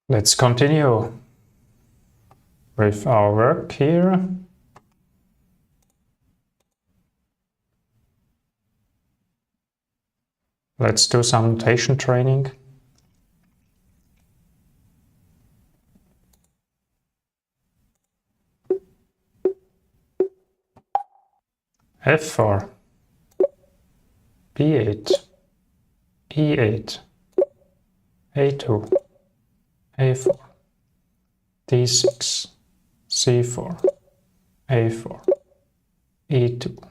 Let's continue with our work here. Let's do some notation training. F4, B8, E8, A2, A4, D6, C4, A4, E2,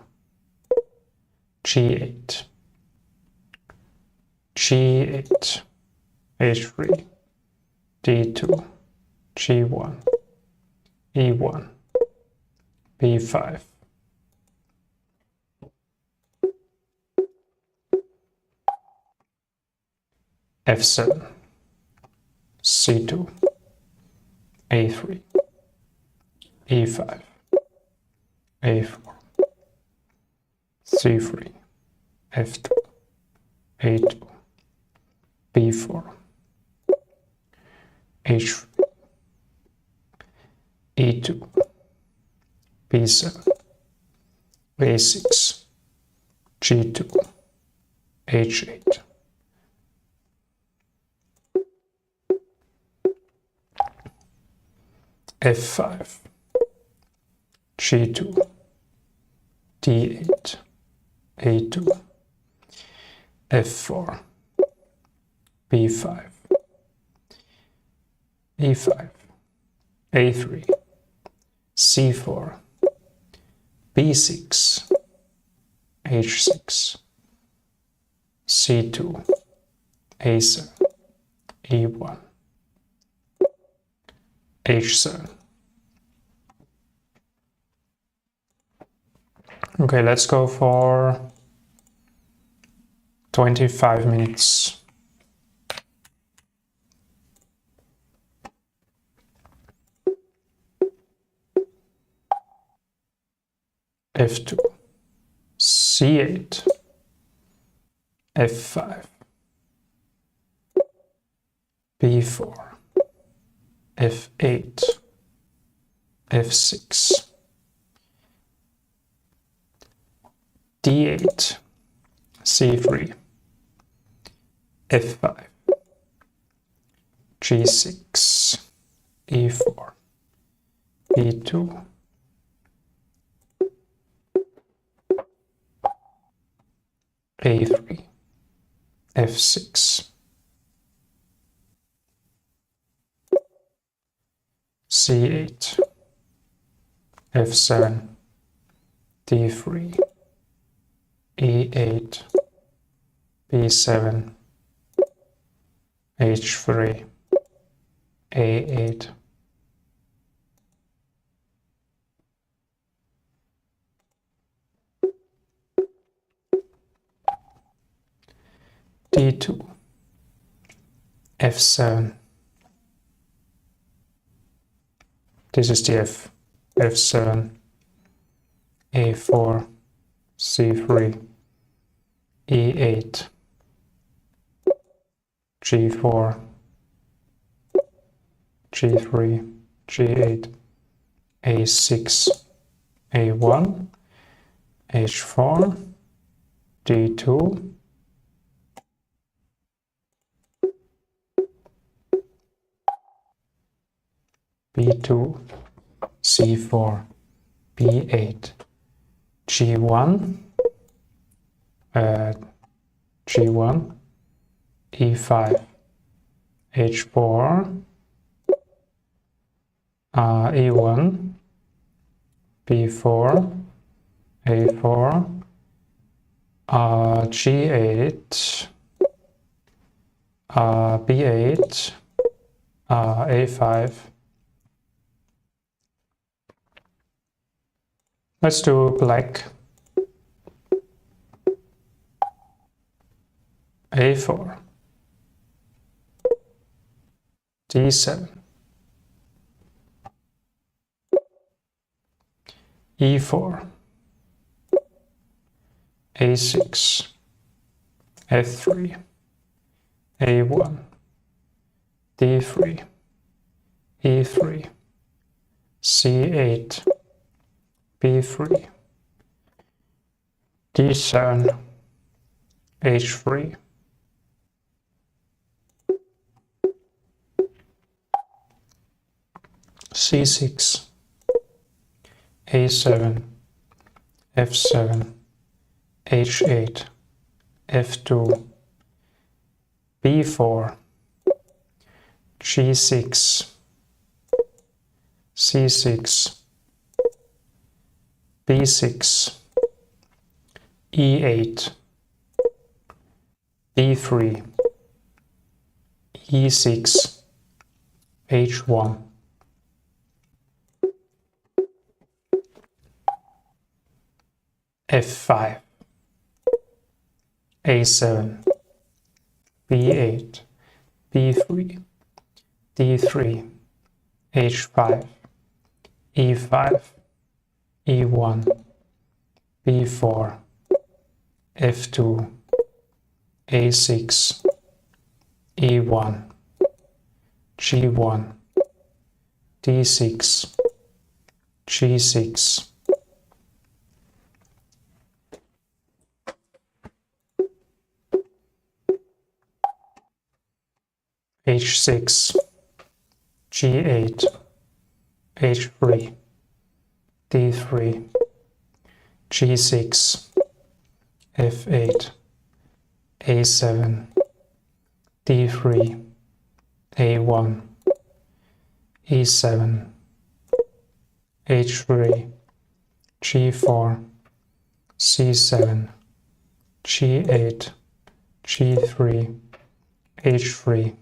G8, G8, H3, D2, G1, E1, B5, F7, C2, A3, E5, A4, C3, F2, A2, B4, H3, E2, B7, A6, G2, H8. F5, G2, D8, A2, F4, B5, E5, A3, C4, B6, H6, C2, A7, E1, H7. Okay, let's go for 25 minutes. F2, C8, F5, B4, F8, F6, D8, C3, F5, G6, E4, B2, A3, F6, C8, F7, D3, E8, B7, H3, A8, D2, F7. This is the F7, A4, C3, E8, G4, G3, G8, A6, A1, H4, D2, B2, C4, B8, G1, G1, E5, H4, E1, B4, A4, G8, B8, A5. Let's do black. A4, D7, E4, A6, F3, A1, D3, E3, C8, B3, D7, H3, C6, A7, F7, H8, F2, B4, G6, C6, B6, E8, B3, E6, H1, F5, A7, B8, B3, D3, H5, E5, E1, B4, F2, A6, E1, G1, D6, G6, H6, G8, H3, D3, G6, F8, A7, D3, A1, E7, H3, G4, C7, G8, G3, H3,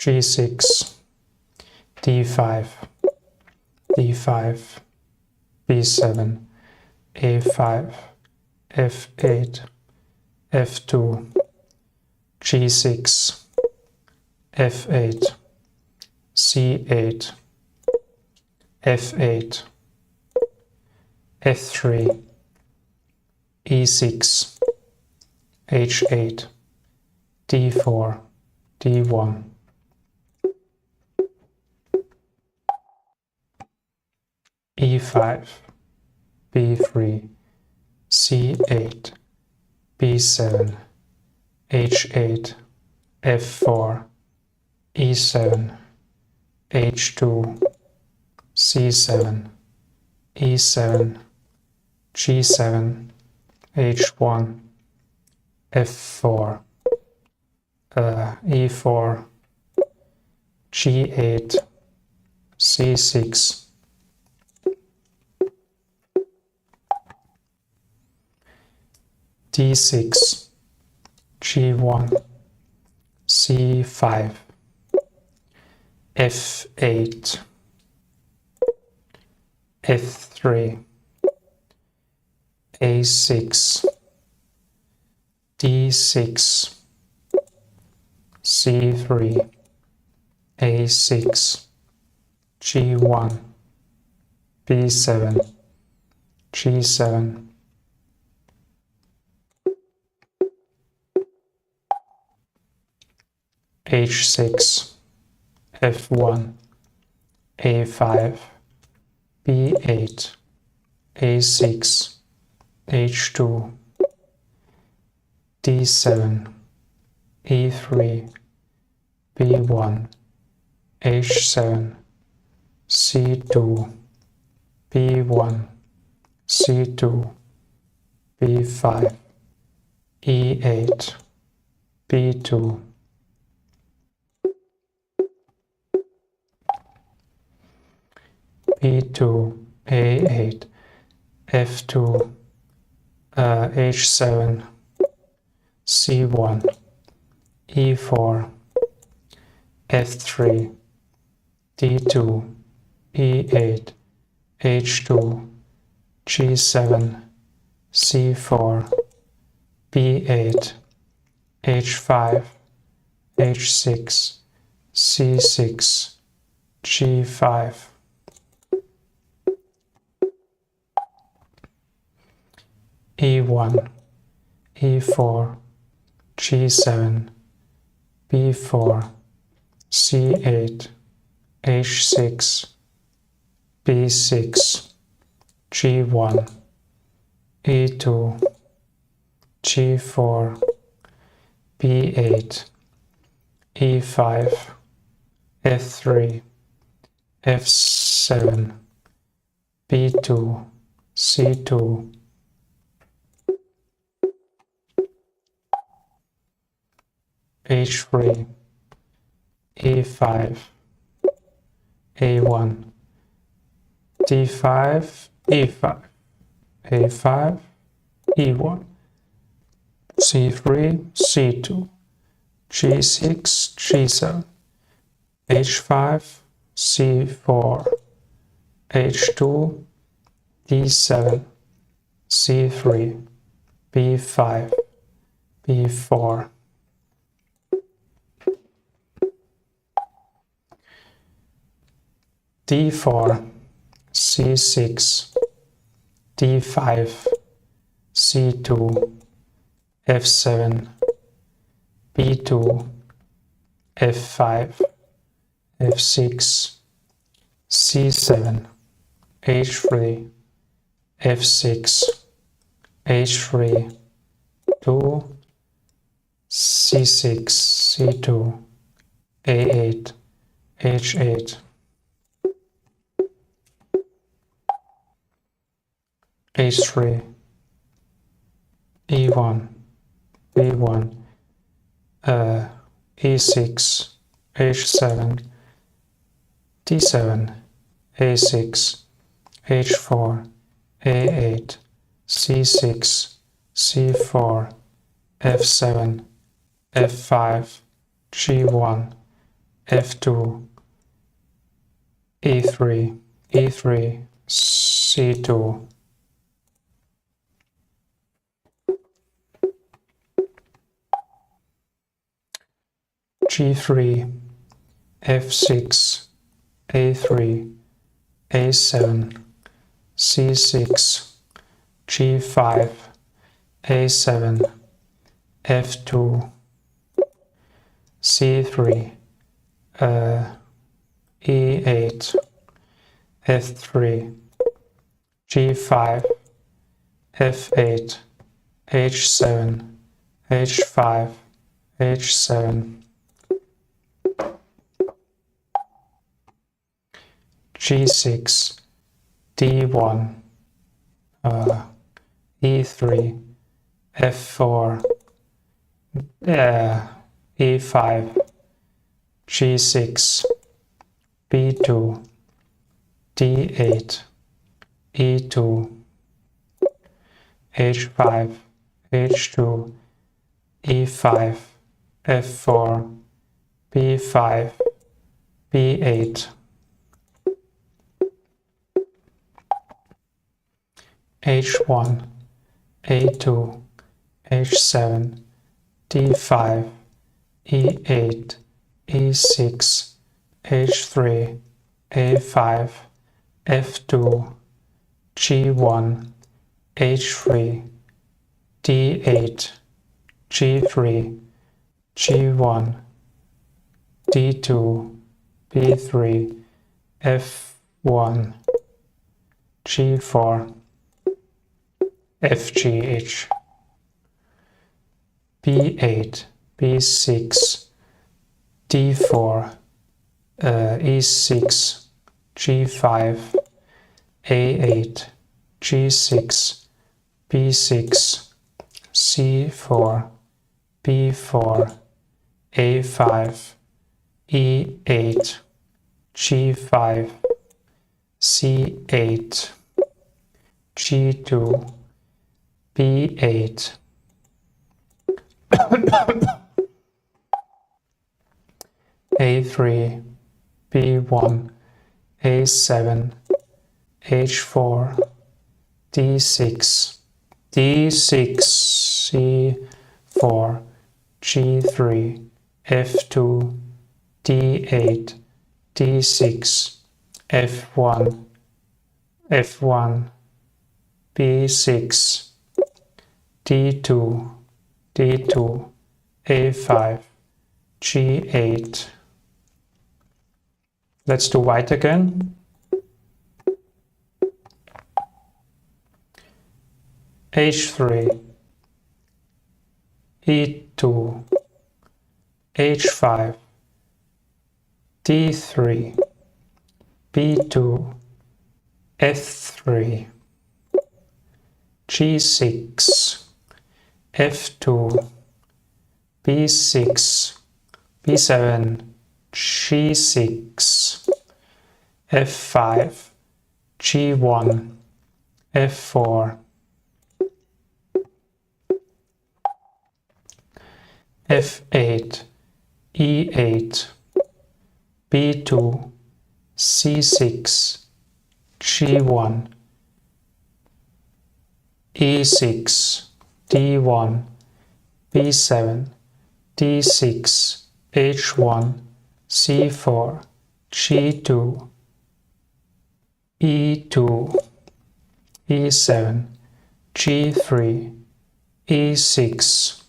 G6, D5, D5, B7, A5, F8, F2, G6, F8, C8, F8, F3, E6, H8, D4, D1, E5, B3, C8, B7, H8, F4, E7, H2, C7, E7, G7, H1, F4, E4, G8, C6, D6, G1, C5, F8, F3, A6, D6, C3, A6, G1, B7, G7, H6, F1, A5, B8, A6, H2, D7, E3, B1, H7, C2, B1, C2, B5, E8, B2, B2, A8, F2, H7, C1, E4, F3, D2, E8, H2, G7, C4, B8, H5, H6, C6, G5, E1, E4, G7, B4, C8, H6, B6, G1, E2, G4, B8, E5, F3, F7, B2, C2, H3, E5, A1, D5, E5, A5, E1, C3, C2, G6, G7, H5, C4, H2, D7, C3, B5, B4. D4, C6, D5, C2, F7, B2, F5, F6, C7, H3, F6, H3, 2, C6, C2, A8, H8, H3, E1, B1, E6, H7, D7, A6, H4, A8, C6, C4, F7, F5, G1, F2, E3, E3, C2, G3, F6, A3, A7, C6, G5, A7, F2, C3, E8, F3, G5, F8, H7, H5, H7, G6, D1, E3, F4, E5, G6, B2, D8, E2, H5, H2, E5, F4, B5, B8, H1, A2, H7, D5, E8, E6, H3, A5, F2, G1, H3, D8, G3, G1, D2, B3, F1, G4, FGH, B8, B6, D4, E6, G5, A8, G6, B6, C4, B4, A5, E8, G5, C8, G2, B8, A3, B1, A7, H4, D6, D6, C4, G3, F2, D8, D6, F1, F1, B6, D2, D2, A5, G8. Let's do white again. H3, E2, H5, D3, B2, F3, G6, F2, B6, B7, G6, F5, G1, F4, F8, E8, B2, C6, G1, E6, D1, B7, D6, H1, C4, G2, E2, E7, G3, E6.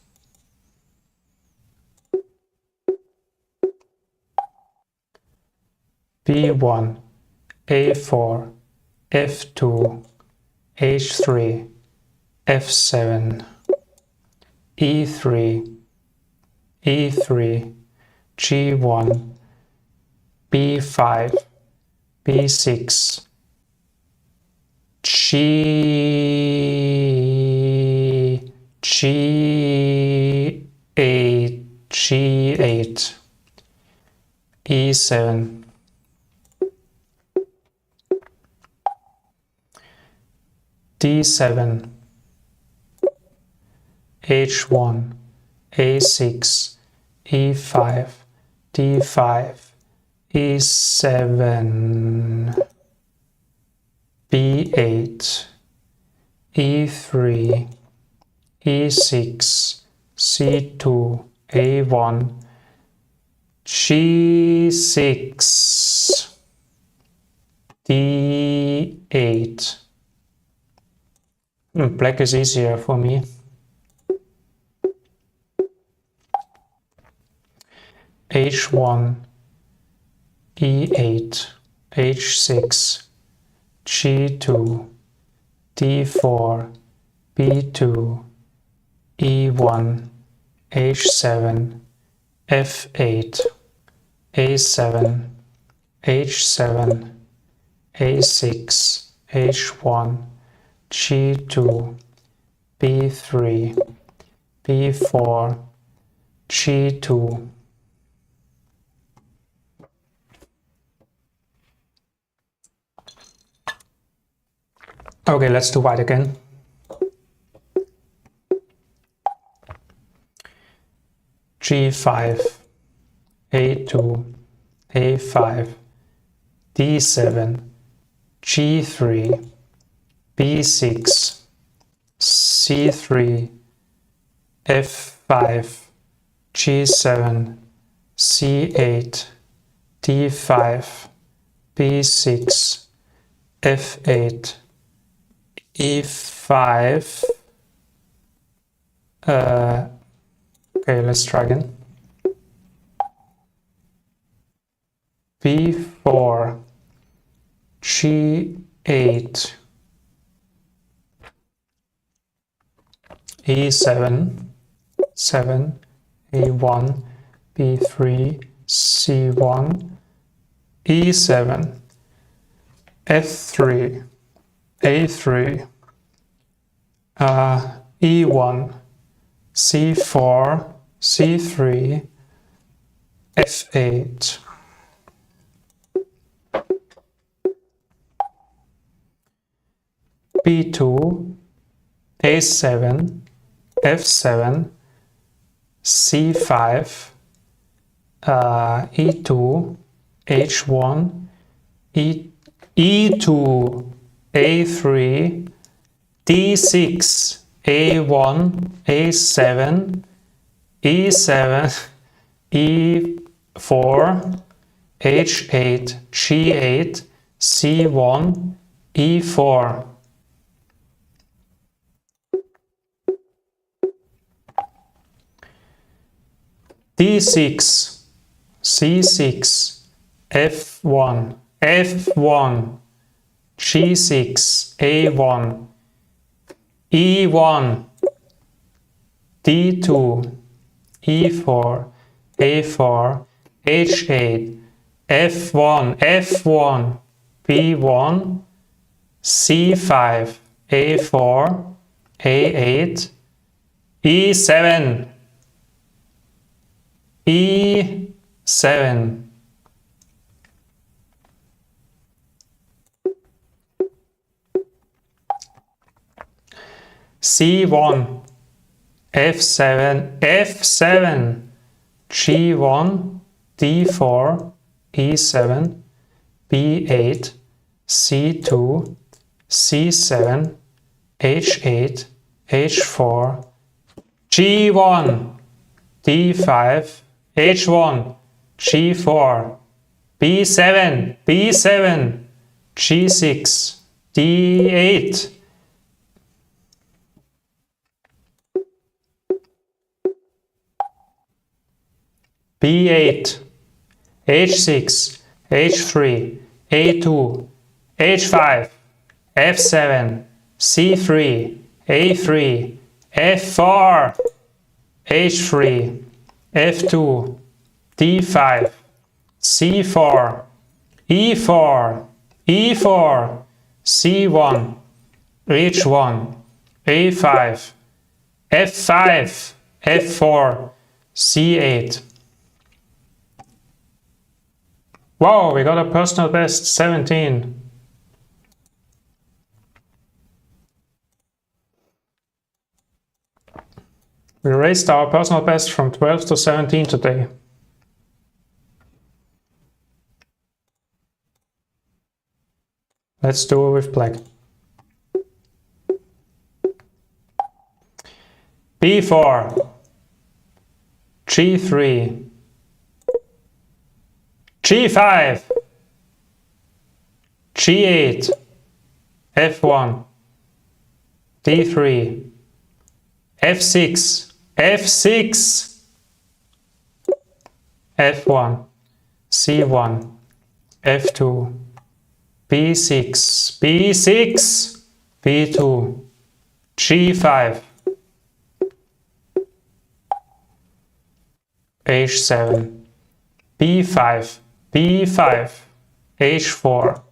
B1, A4, F2, H3, F7, E3, E3, G1, B5, B6, G8, G8, E7, D7, H1, A6, E5, D5, E7, B8, E3, E6, C2, A1, G6, D8. Black is easier for me. H1, E8, H6, G2, D4, B2, E1, H7, F8, A7, H7, A6, H1, G2, B3, B4, G2. Okay, let's do white again. G5, A2, A5, D7, G3, B6, C3, F5, G7, C8, D5, B6, F8, E5. Okay, let's try again. B4, G8, E7, 7, A1, B3, C1, E7, F3, A3, E1, C4, C3, F8. B2, A7, F7, C5, E2, H1, E2, A3, D6, A1, A7, E7, E4, H8, G8, C1, E4. D6, C6, F1, F1, G6, A1, E1, D2, E4, A4, H8, F1, F1, B1, C5, A4, A8, E7, E7, C1, F7, F7, G1, D4, E7, B8, C2, C7, H8, H4, G1, D5, H1, G4, B7, B7, G6, D8, B8, H6, H3, A2, H5, F7, C3, A3, F4, H3, F2, D5, C4, E4, E4, C1, H1, A5, F5, F4, C8. Wow, we got a personal best 17. We raised our personal best from 12 to 17 today. Let's do it with black. B4, G3, G5, G8, F1, D3, F6, F6, F1, C1, F2, B6, B6, B2, G5, H7, B5, B5, H4,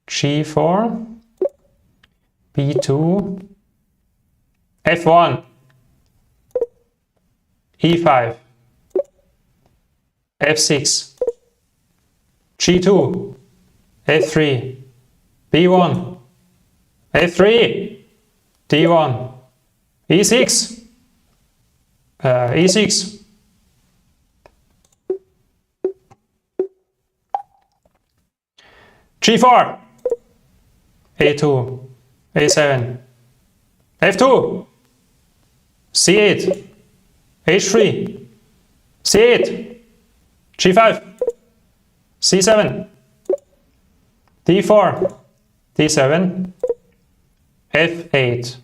G4, B2, F1, E5, F6, G2, F3, B1, F3, D1, E6, E6, G4, A2, A7, F2, C8, H3, C8, G5, C7, D4, D7, F8,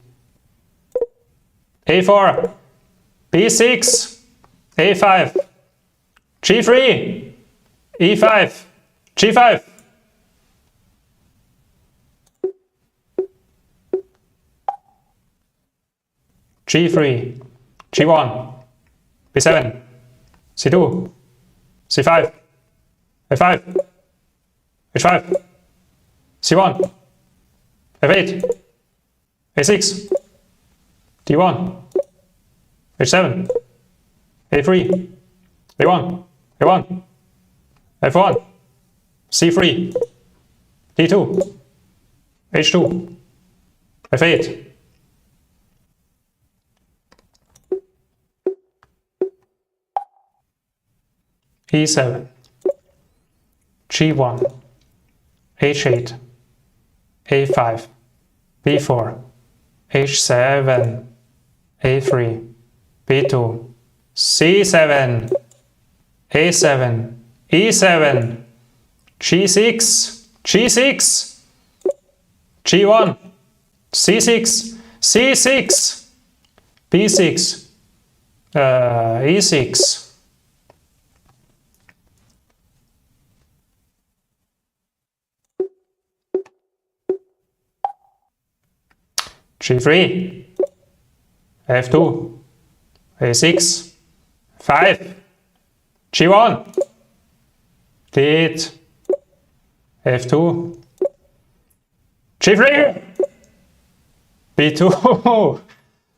A4, B6, A5, G3, E5, G5, G3, G1, B7, C2, C5, F5, H5, C1, F8, A6, D1, H7, A3, A1, A1, F1, C3, D2, H2, F8, E7, G1, H8, A5, B4, H7, A3, B2, C7, A7, E7, G6, G6, G1, C6, C6, B6, E6, G3, F2, A6, 5, G1, D8, F2, G3, B2,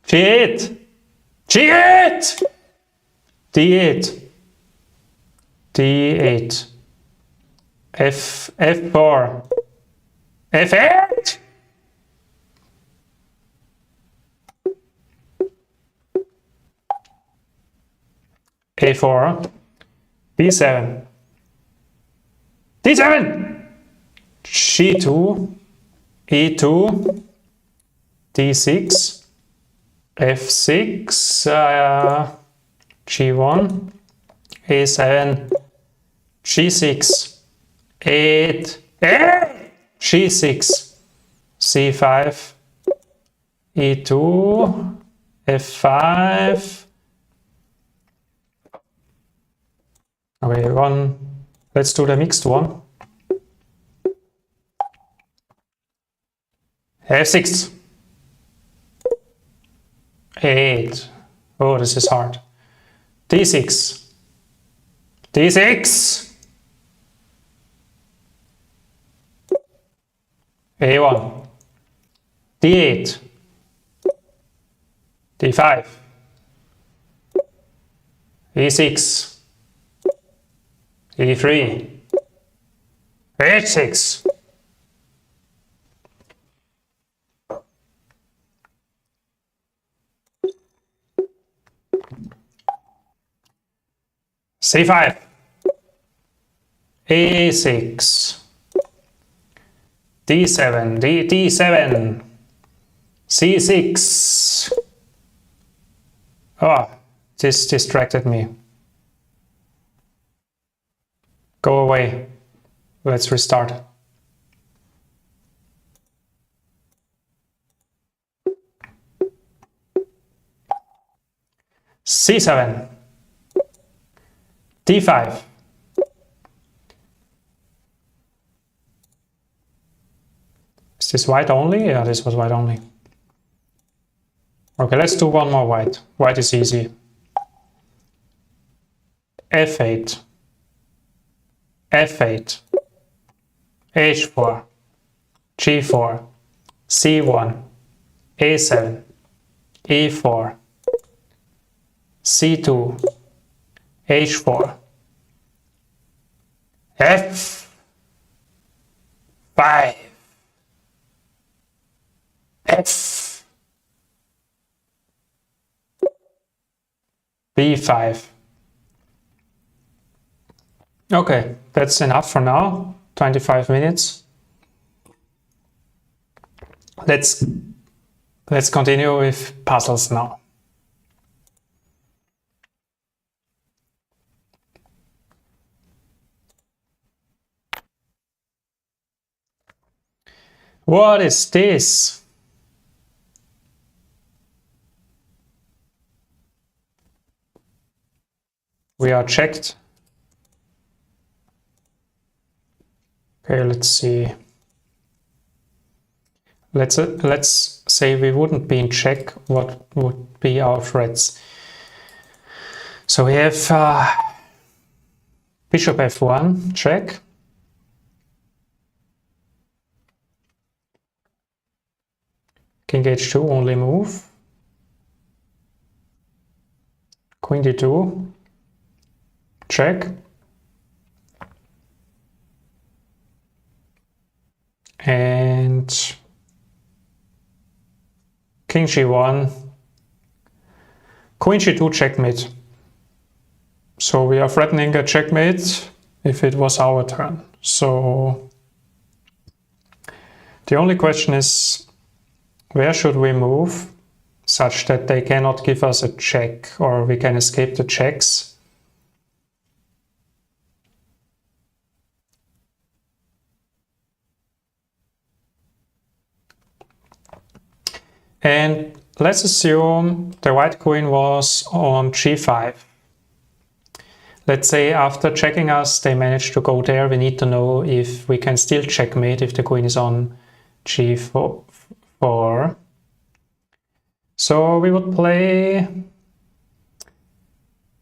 G8, G8, D8, D8, F4, F8, A4, B7, D7, G2, E2, D6, F6, G1, A7, G6, 8, G6, C5, E2, F5. Okay, let's do the mixed one. F6, 8, oh, this is hard. D6, D6, A1, D8, D5, E6, E3, H6, C5, A6, D7, D7, C6. Oh, this distracted me. Go away. Let's restart. C7, D5, is this white only? Yeah, this was white only. Okay, let's do one more white. White is easy. F8, F8, H4, G4, C1, A7, E4, C2, H4, F5, F, B5. Okay, that's enough for now. 25 minutes. Let's continue with puzzles now. What is this? We are checked. Okay, let's see. Let's say we wouldn't be in check. What would be our threats? So we have bishop f1 check. King h2 only move. Queen d2 check. And king g1, queen g2 checkmate. So we are threatening a checkmate if it was our turn. So the only question is, where should we move such that they cannot give us a check or we can escape the checks? And let's assume the white queen was on g5. Let's say after checking us, they managed to go there. We need to know if we can still checkmate if the queen is on g4. So we would play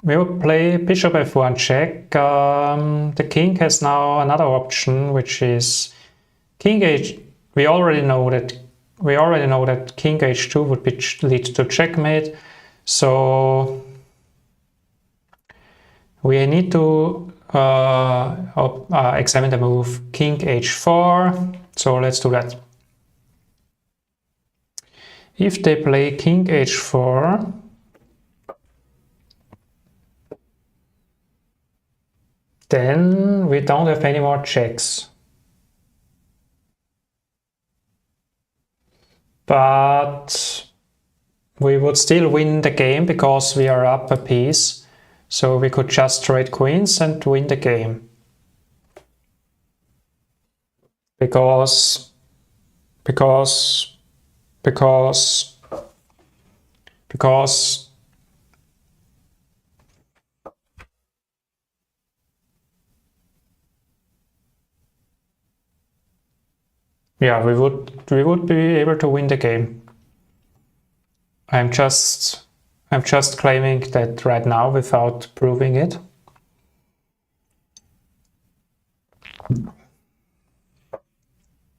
bishop f1 check. The king has now another option, which is king h. We already know that king h2 would lead to checkmate. So we need to examine the move king h4. So let's do that. If they play king h4, then we don't have any more checks. But we would still win the game because we are up a piece. So we could just trade queens and win the game. Because yeah, we would be able to win the game. I'm just claiming that right now without proving it.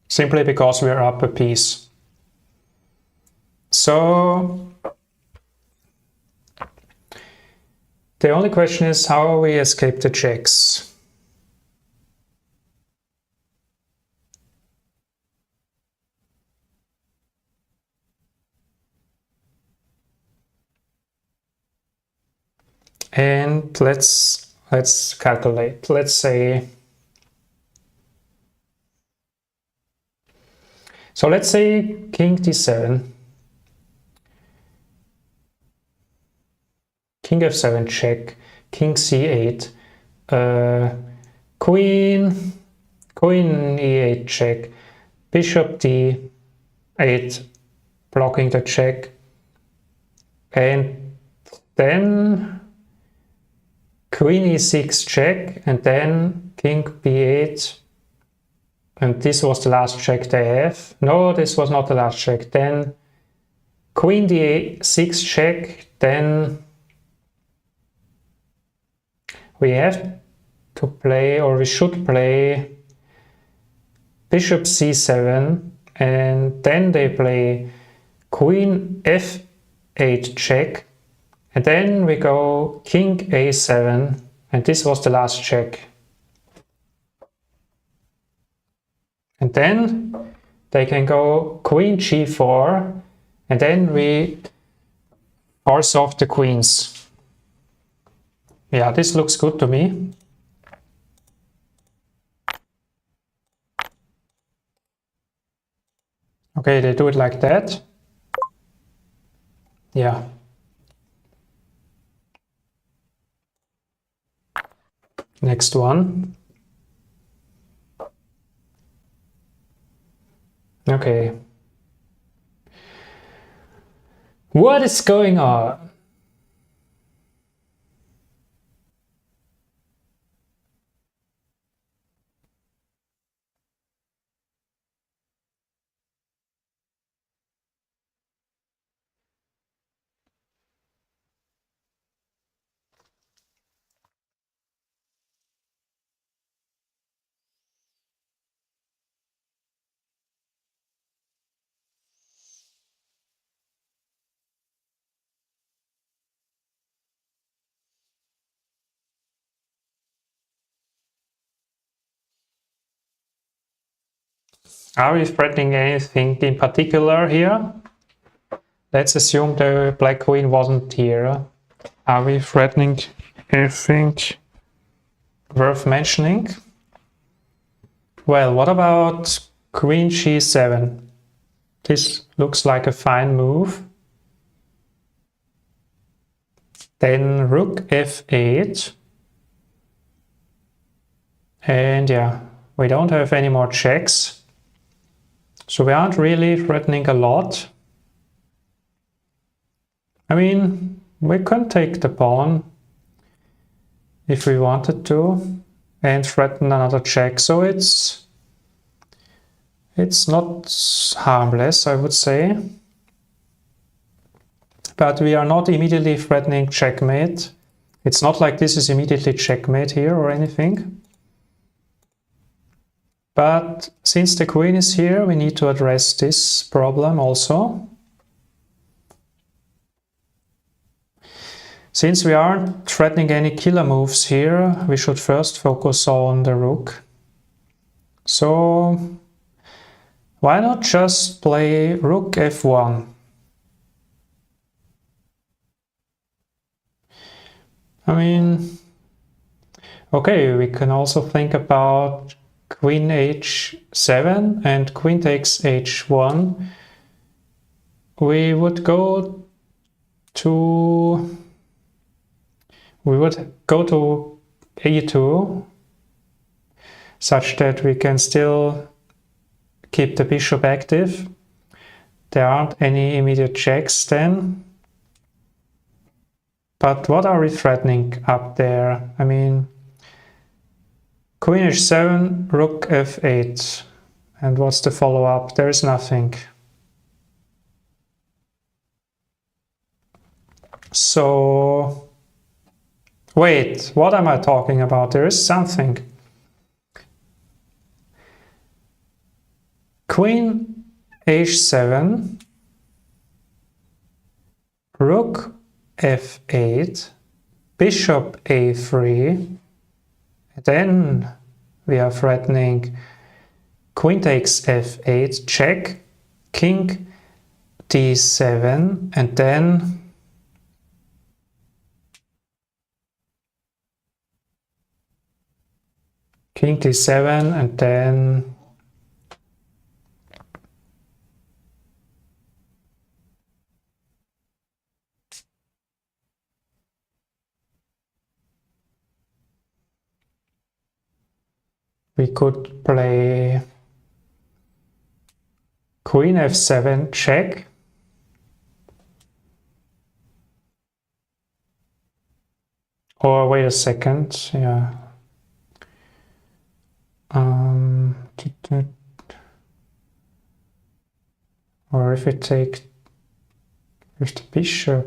Simply because we are up a piece. So the only question is how we escape the checks. And let's calculate. Let's say king d7, king f7 check, king c8, queen e8 check, bishop d8 blocking the check, and then queen e6 check, and then king b8, and this was the last check they have. No, this was not the last check. Then queen d6 check, then we have to play, or we should play bishop c7, and then they play queen f8 check, and then we go king a7, and this was the last check. And then they can go queen g4, and then we force off the queens. Yeah, this looks good to me. Okay, they do it like that. Yeah. Next one. Okay. What is going on? Are we threatening anything in particular here? Let's assume the black queen wasn't here. Are we threatening anything worth mentioning? Well, what about queen g7? This looks like a fine move. Then rook f8. And yeah, we don't have any more checks. So we aren't really threatening a lot. I mean, we can take the pawn if we wanted to and threaten another check. So it's not harmless, I would say. but we are not immediately threatening checkmate. It's not like this is immediately checkmate here or anything. But since the queen is here, we need to address this problem also. Since we aren't threatening any killer moves here, we should first focus on the rook. So why not just play rook f1? I mean, okay, we can also think about queen h7 and queen takes h1. We would go to e2, such that we can still keep the bishop active. There aren't any immediate checks then. But what are we threatening up there? I mean, queen h7, rook f8. And what's the follow-up? There is nothing. So, wait, what am I talking about? There is something. Queen h7, rook f8, bishop a3, then we are threatening queen takes f8, check, king d7, and then king d7, and then we could play queen f7, check. Or wait a second, yeah. Or if we take with the bishop.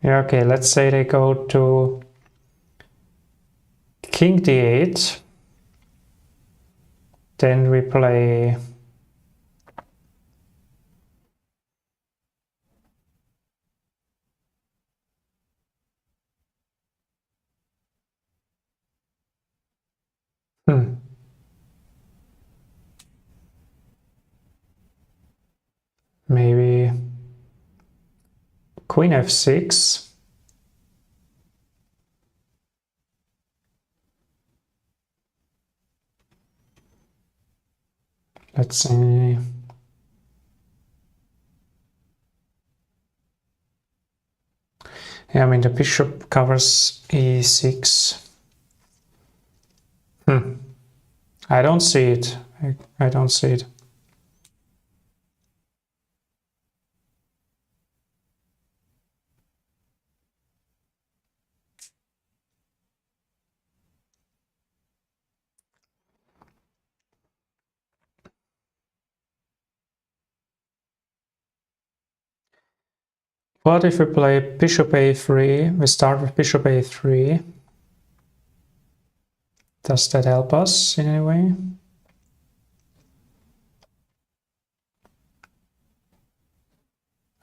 Yeah, okay, let's say they go to king d8. Then we play maybe queen f6. Let's say yeah, I mean the bishop covers e6. I don't see it. I don't see it. What if we play bishop a3? We start with bishop a3. Does that help us in any way?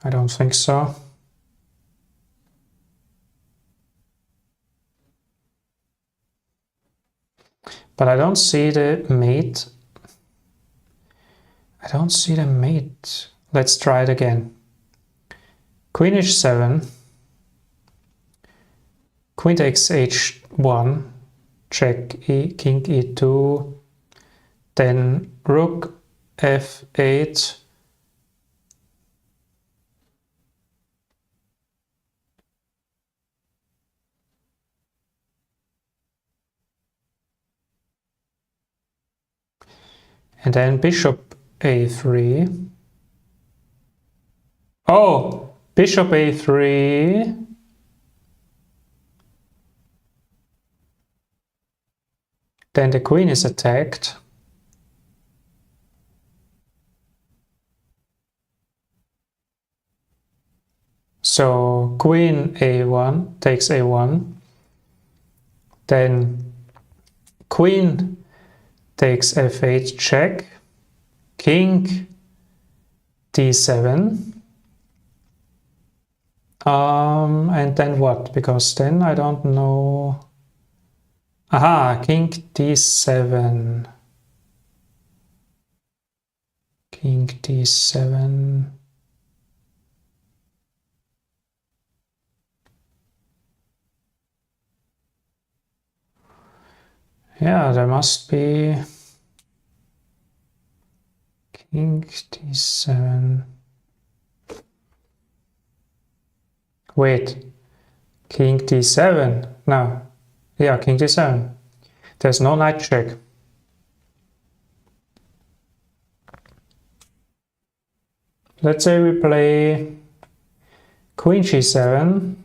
I don't think so. But I don't see the mate. I don't see the mate. Let's try it again. Queen h7. Queen takes h1. Check king e2. Then rook f8. And then bishop a3. Oh, bishop a3. Then the queen is attacked. So queen a1 takes a1, then queen takes f8 check, king d7, and then what? Because then I don't know. Aha, king d7, king d7. Yeah, there must be king d7. Wait, king d7? No. Yeah, king d7. There's no knight check. Let's say we play queen g7,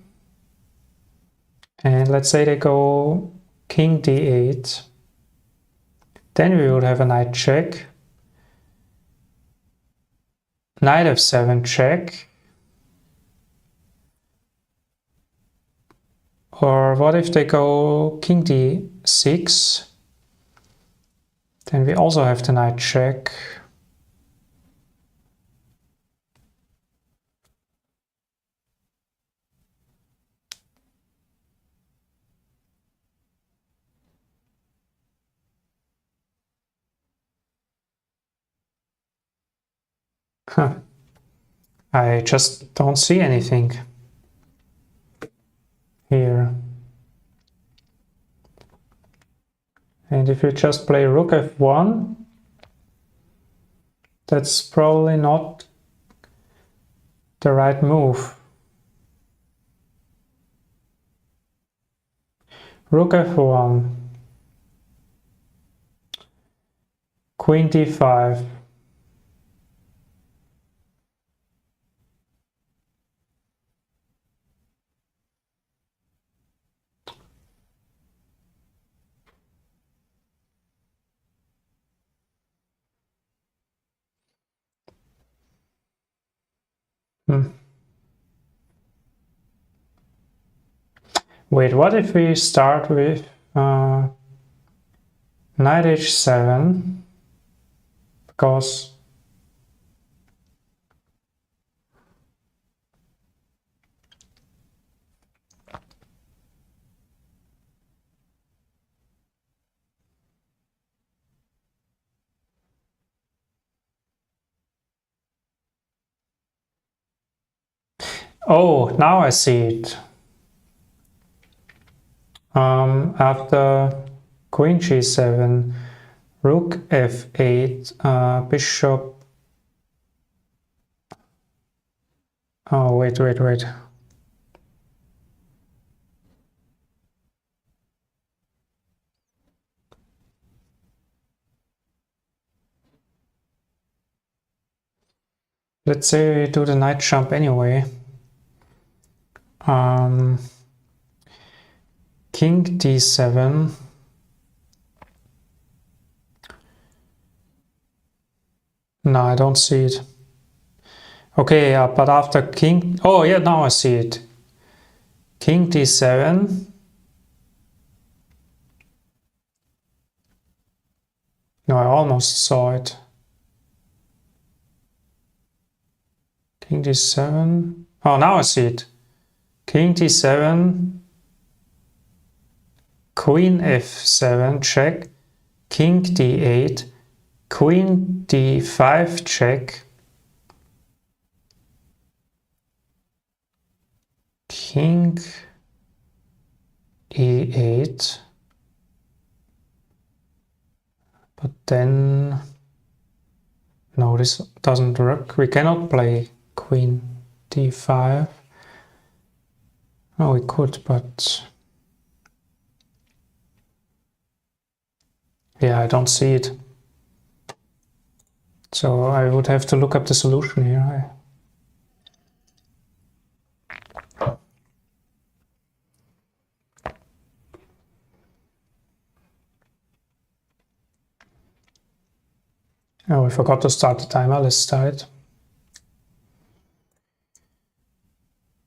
and let's say they go king d8. Then we would have a knight check, knight f7 check. Or what if they go king d6? Then we also have the knight check. Huh. I just don't see anything here. And if you just play rook f1, that's probably not the right move. Rook f1, queen d5. Wait, what if we start with knight h7? Because oh, now I see it. After queen g7, rook f8, bishop. Oh, wait. Let's say we do the knight jump anyway. King d7. No, I don't see it. Okay, yeah, but after king... Oh, yeah, now I see it. King d7. No, I almost saw it. King d7. Oh, now I see it. King d7. Queen f7 check. King d8. Queen d5 check. King e8. But then... No, this doesn't work. We cannot play queen d5. Oh, we could, but... Yeah, I don't see it. So I would have to look up the solution here. Oh, I forgot to start the timer. Let's start it.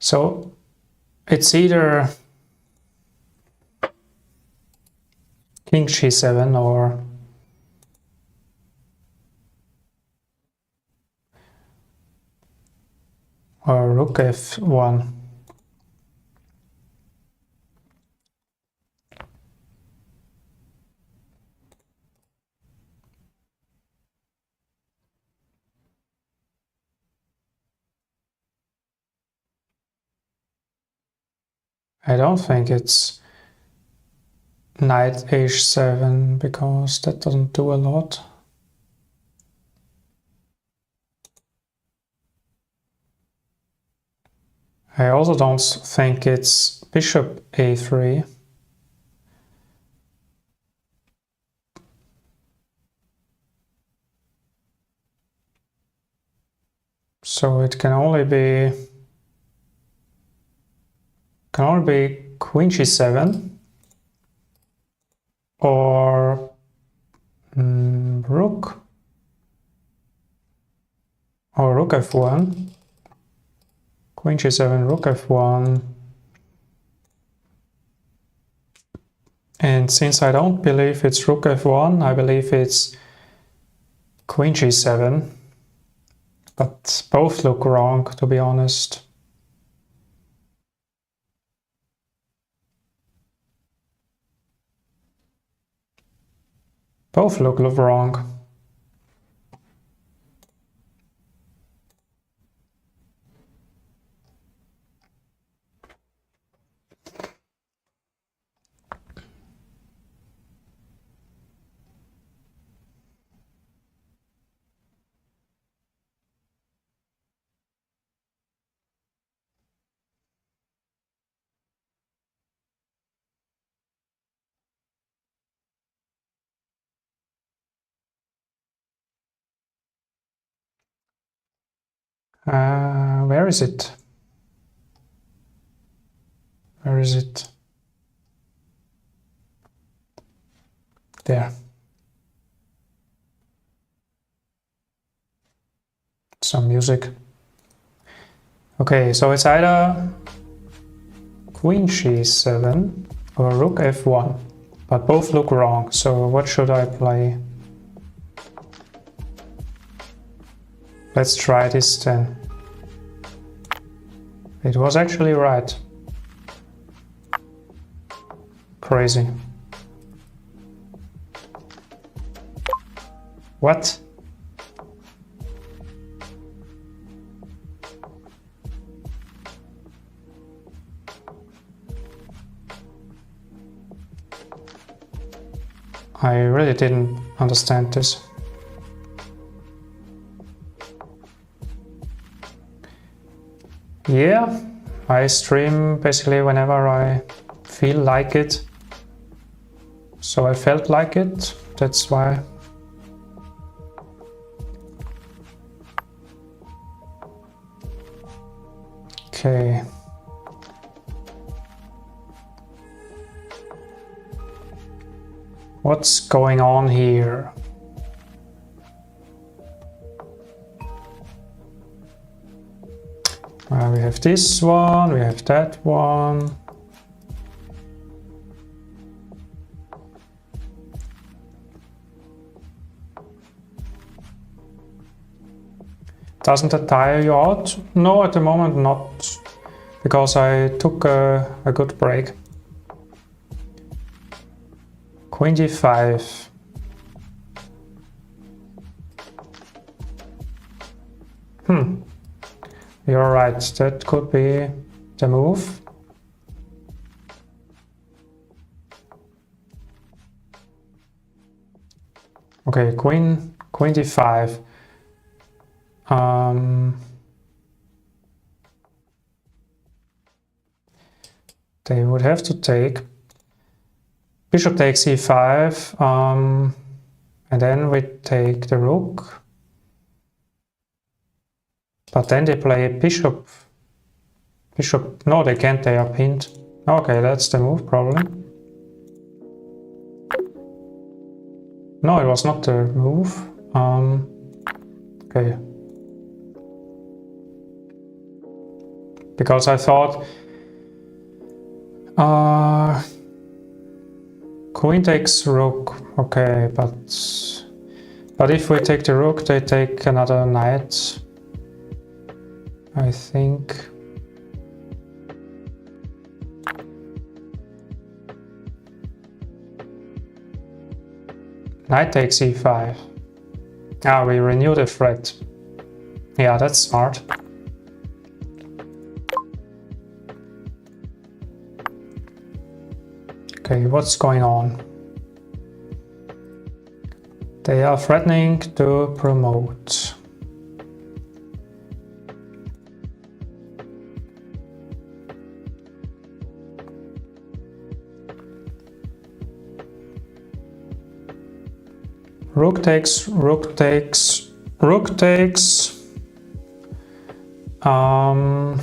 So it's either king g7 or rook f1. I don't think it's knight h7 because that doesn't do a lot. I also don't think it's bishop a3. So it can only be queen g7 or rook f1. Queen g7, rook f1. And since I don't believe it's rook f1, I believe it's queen g7. But both look wrong, to be honest. Both look wrong. Where is it? Where is it? There. Some music. Okay, so it's either queen g7 or rook f1, but both look wrong, so what should I play? Let's try this then. It was actually right. Crazy. What? I really didn't understand this. Yeah, I stream basically whenever I feel like it. So I felt like it, that's why. Okay. What's going on here? We have this one, we have that one. Doesn't that tire you out? No, at the moment not, because I took a good break. Queen d5. You're right, that could be the move. Okay, queen d5. They would have to take. Bishop takes e5, and then we take the rook. But then they play bishop. No, they can't, they are pinned. Okay, that's the move probably. No, it was not the move. Okay. because I thought queen takes rook, okay, but if we take the rook, they take another knight, I think. Knight takes e5. Ah, we renew the threat. Yeah, that's smart. Okay, what's going on? They are threatening to promote. Rook takes, rook takes, rook takes. And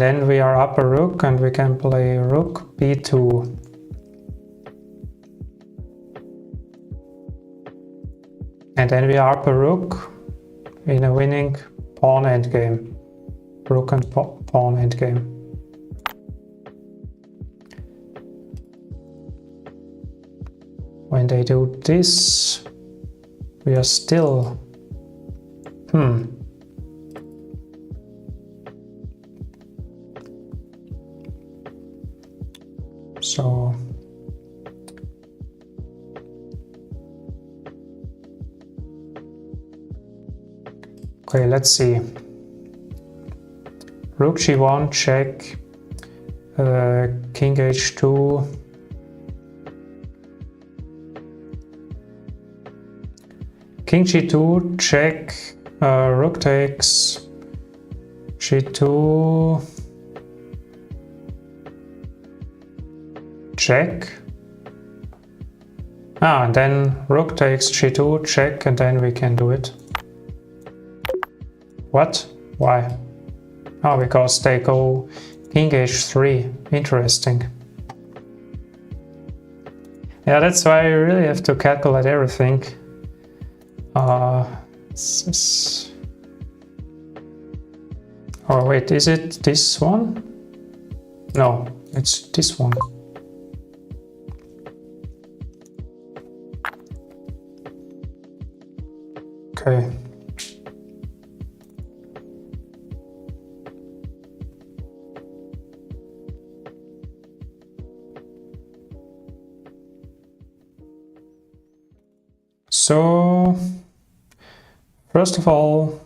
then we are up a rook and we can play rook b2. And then we are up a rook in a winning pawn endgame. Rook and pawn endgame. When they do this, we are still... So... Okay, let's see. Rook g1, check. King h2. King g2, check. Rook takes. g2. Check. And then rook takes g2, check, and then we can do it. What? Why? Oh, because they go king h3. Interesting. Yeah, that's why you really have to calculate everything. Oh wait, is it this one? No, it's this one. Okay. So, first of all,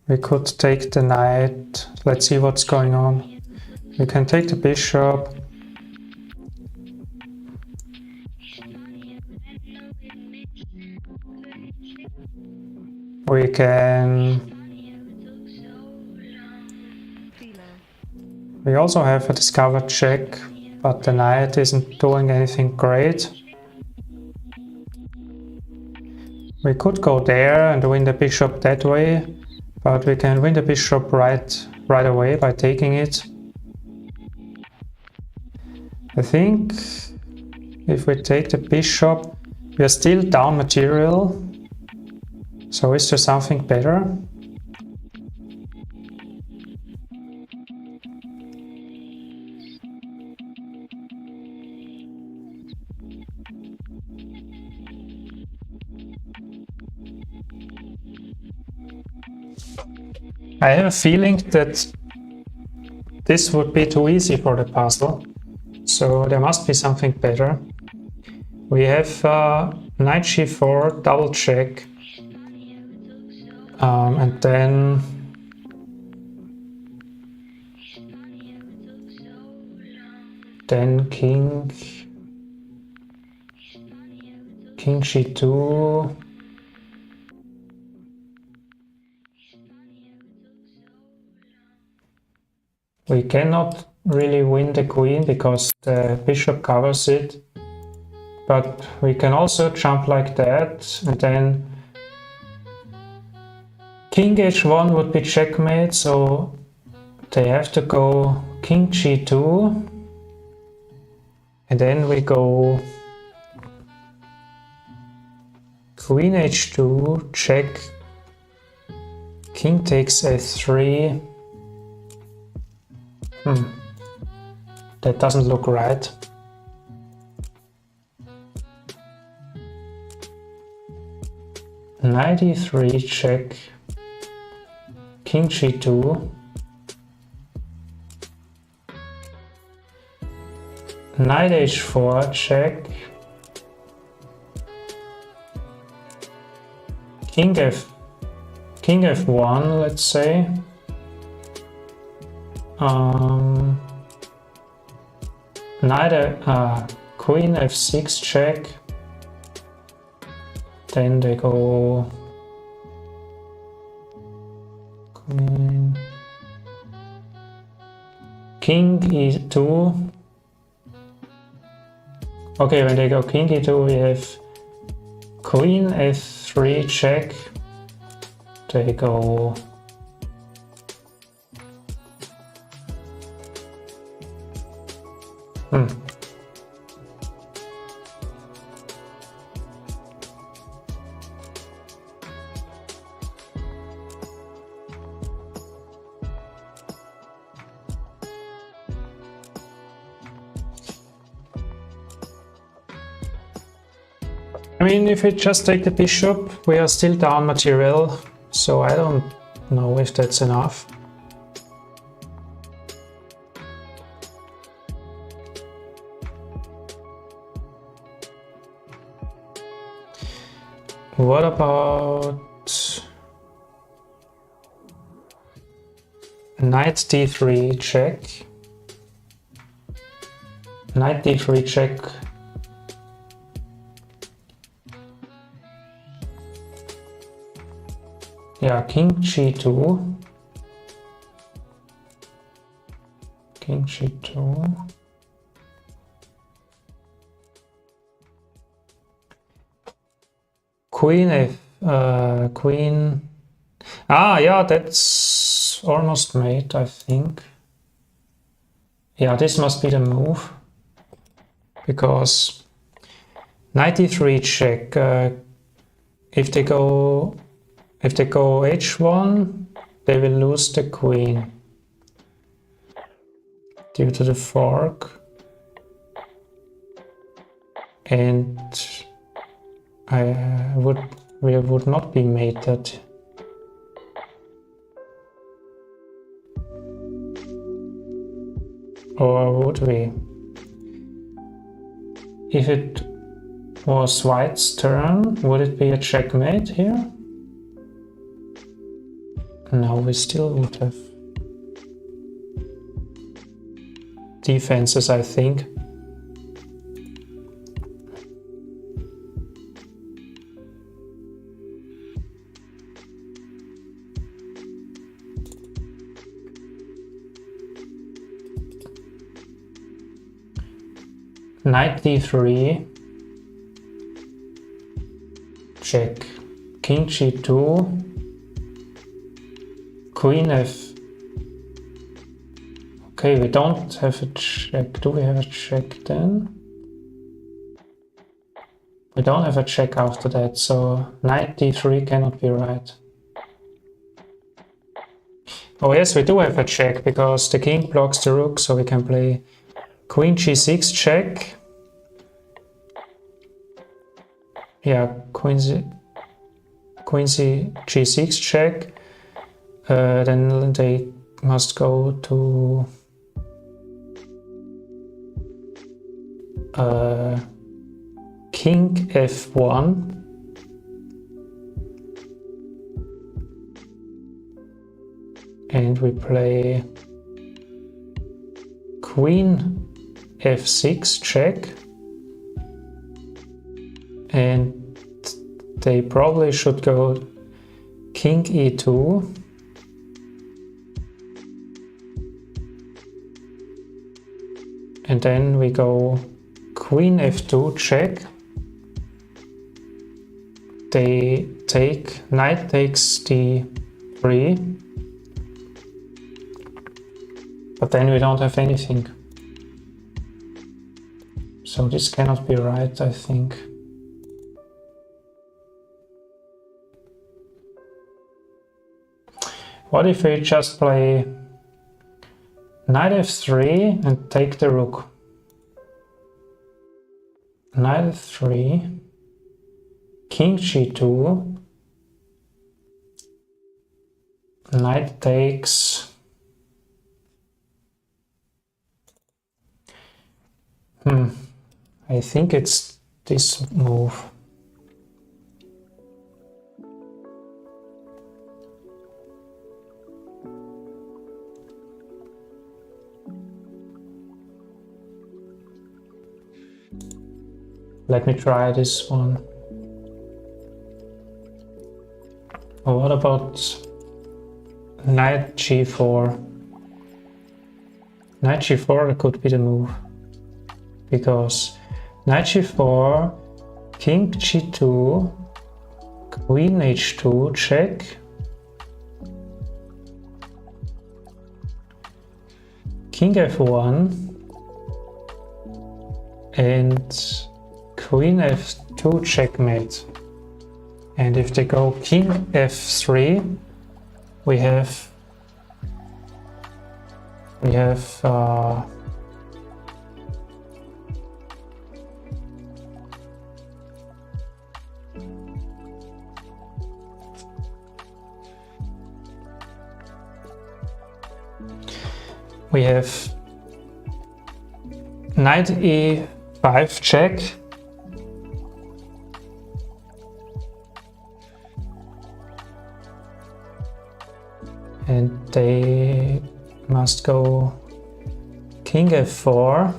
we could take the knight. Let's see what's going on. We can take the bishop. We can... We also have a discovered check, but the knight isn't doing anything great. We could go there and win the bishop that way, but we can win the bishop right away by taking it. I think if we take the bishop, we are still down material. So is there something better? I have a feeling that this would be too easy for the puzzle, so there must be something better. We have knight g4, double check, and then king g2. We cannot really win the queen because the bishop covers it, but we can also jump like that, and then king h1 would be checkmate, so they have to go king g2, and then we go queen h2, check, King takes a3. That doesn't look right. Knight e3 check. King g2. Knight h4 check. King f1, let's say. Queen f6 check. Then they go queen, king e2. Okay, when they go king e2, we have queen f3 check. They go I mean, if we just take the bishop, we are still down material, so I don't know if that's enough. What about knight d3 check? Knight d3 check. Yeah, king g2. King g2. Queen. Yeah, that's almost made, I think. Yeah, this must be the move. Because knight d3 check. If they go h1, they will lose the queen due to the fork, and we would not be mated. Or would we? If it was white's turn, would it be a checkmate here? No, we still would have defenses, I think. Knight d3 check. King g2. Queen f. Okay, we don't have a check. Do we have a check then? We don't have a check after that, so knight d3 cannot be right. Oh yes, we do have a check because the king blocks the rook, so we can play queen g6 check. Yeah, queen g6 check. Then they must go to king f1. And we play queen f6 check. And they probably should go king e2. And then we go queen f2 check. They take, knight takes d3. But then we don't have anything. So this cannot be right, I think. What if we just play knight f3 and take the rook? Knight f3, king g2, knight takes. I think it's this move. Let me try this one. Oh, what about knight g4? Knight g4 could be the move. Because knight g4, king g2, queen h2, check. King f1 and queen f2 checkmate. And if they go king f3, we have knight e5 check. And they must go king f4.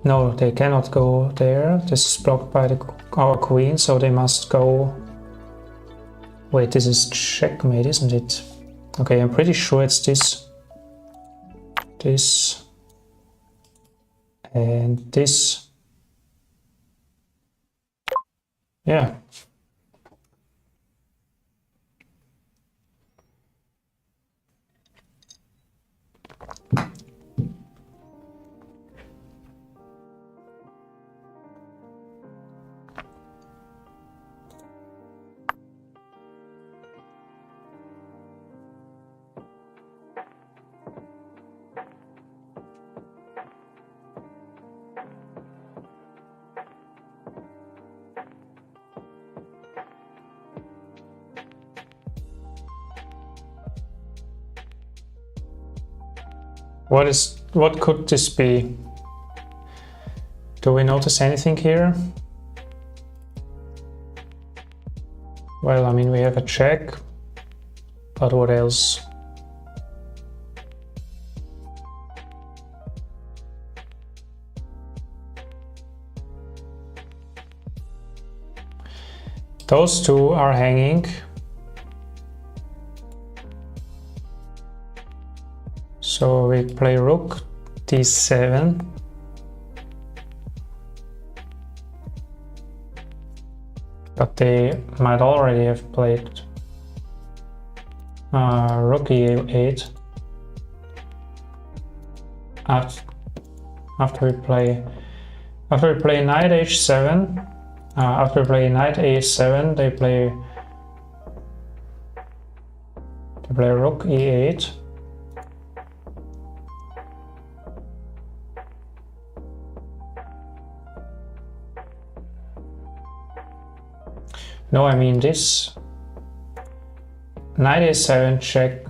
No, they cannot go there. This is blocked by our queen, so they must go. Wait, this is checkmate, isn't it? Okay, I'm pretty sure it's this. This. And this. Yeah. What could this be? Do we notice anything here? Well, I mean, we have a check, but what else? Those two are hanging. So we play rook d7. But they might already have played rook e8. After we play knight h7. After we play knight a7, they play rook e8. No, I mean this. Knight a7 check.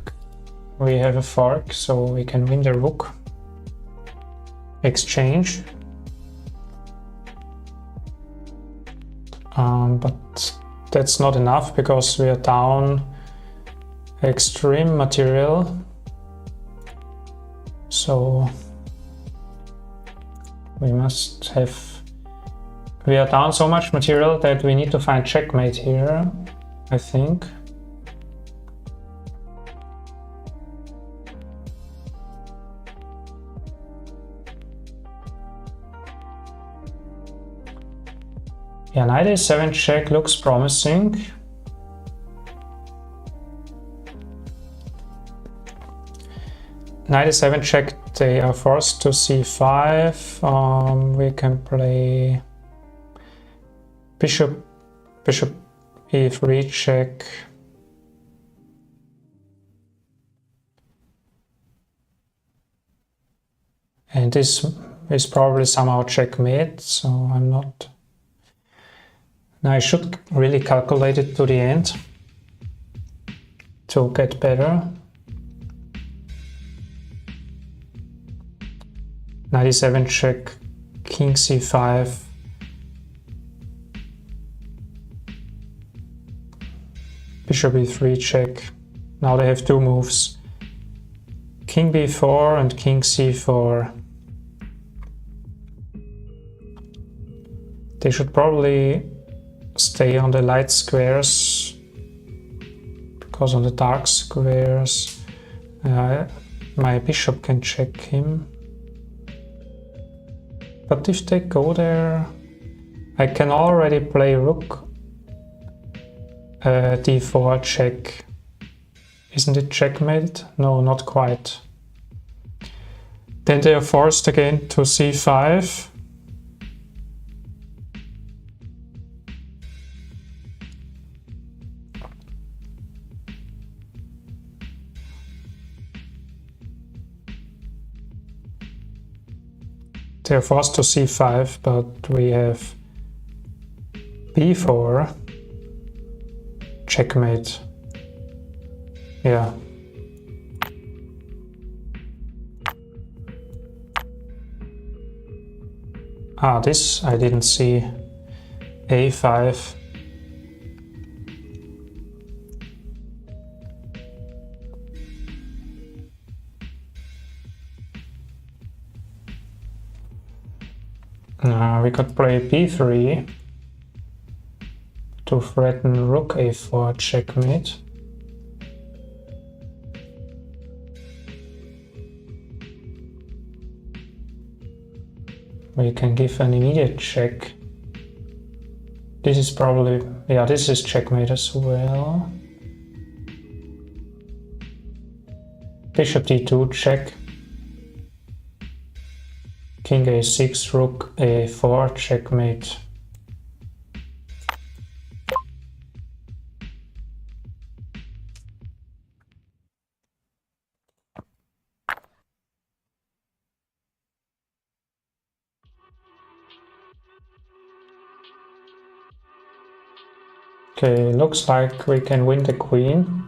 We have a fork, so we can win the rook. Exchange. But that's not enough because we are down extreme material. So we must have. We are down so much material that we need to find checkmate here, I think. Yeah, knight a7 check looks promising. Knight a7 check, they are forced to c5. We can play bishop e3 check. And this is probably somehow checkmate, so I'm not... Now I should really calculate it to the end to get better. 97 check, king c5. Bishop e3 check. Now they have two moves. King b4 and king c4. They should probably stay on the light squares, because on the dark squares my bishop can check him. But if they go there, I can already play rook d4 check. Isn't it checkmate? No, not quite. Then they are forced again to c5. They're forced to c5, but we have b4 checkmate. Yeah. Ah, this I didn't see. a5. We could play b3 to threaten rook a4 checkmate. We can give an immediate check. This is probably, yeah, this is checkmate as well. Bishop d2 check. King a6, rook a4 checkmate. Okay, looks like we can win the queen.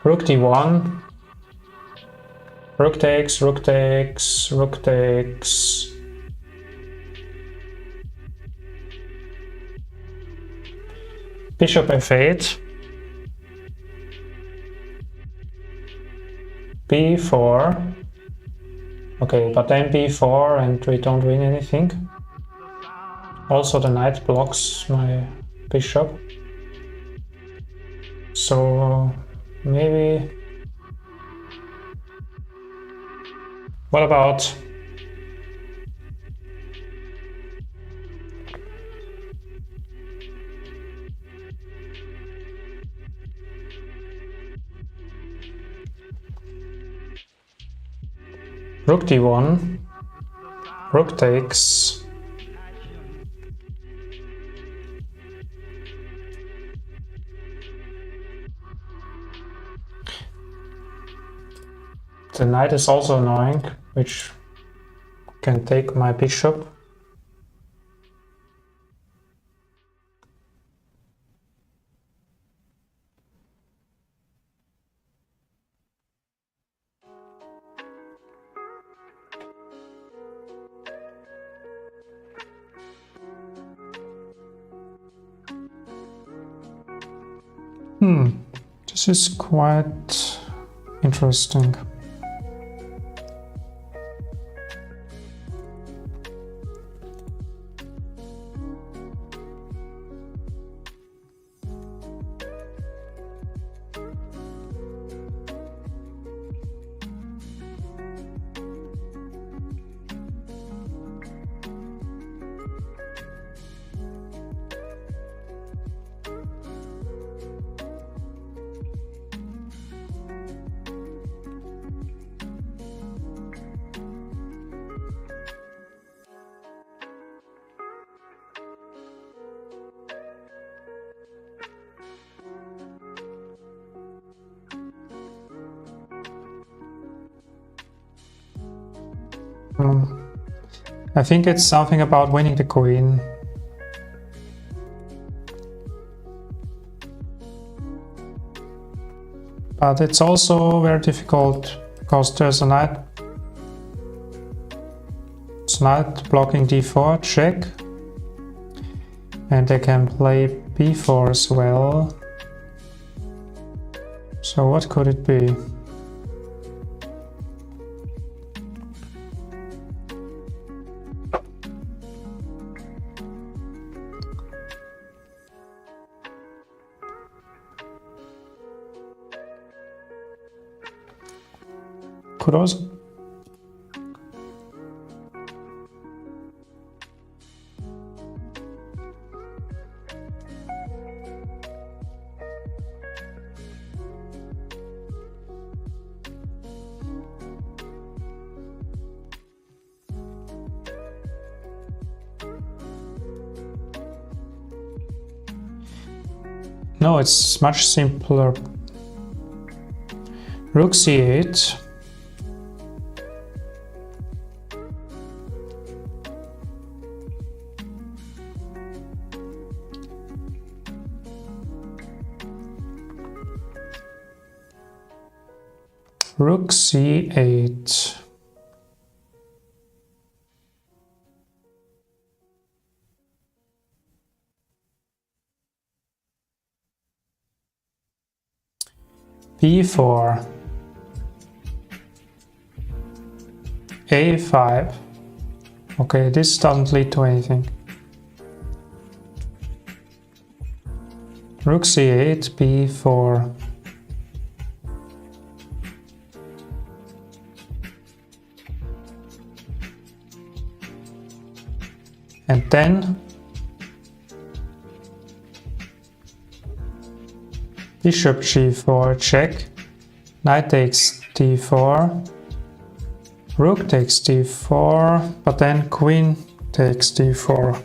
Rook d1. Rook takes, rook takes, rook takes. Bishop f8. b4. Okay, but then b4 and we don't win anything. Also the knight blocks my bishop. So maybe... What about... Rook d1, rook takes, the knight is also annoying, which can take my bishop. This is quite interesting. I think it's something about winning the queen. But it's also very difficult because there's a knight. It's knight blocking d4, check. And they can play b4 as well. So what could it be? Could also. No, it's much simpler. Rook c8. Rook c8. b4. a5. Okay, this doesn't lead to anything. Rook c8, b4. And then bishop g4, check. Knight takes d4. Rook takes d4, but then queen takes d4.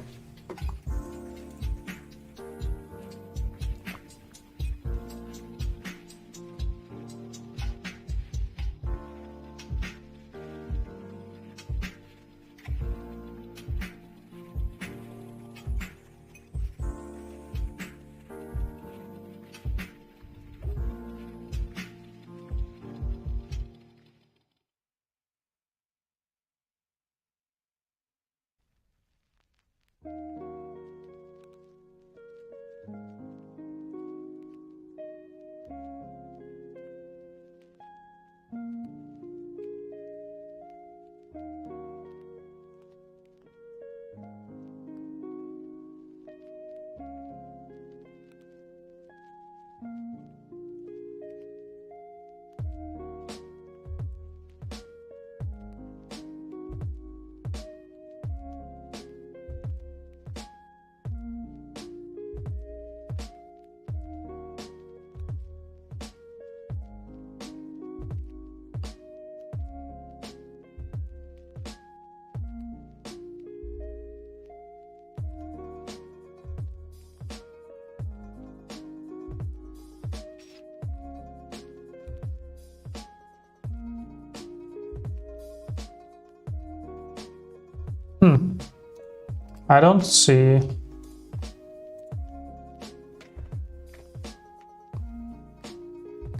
I don't see.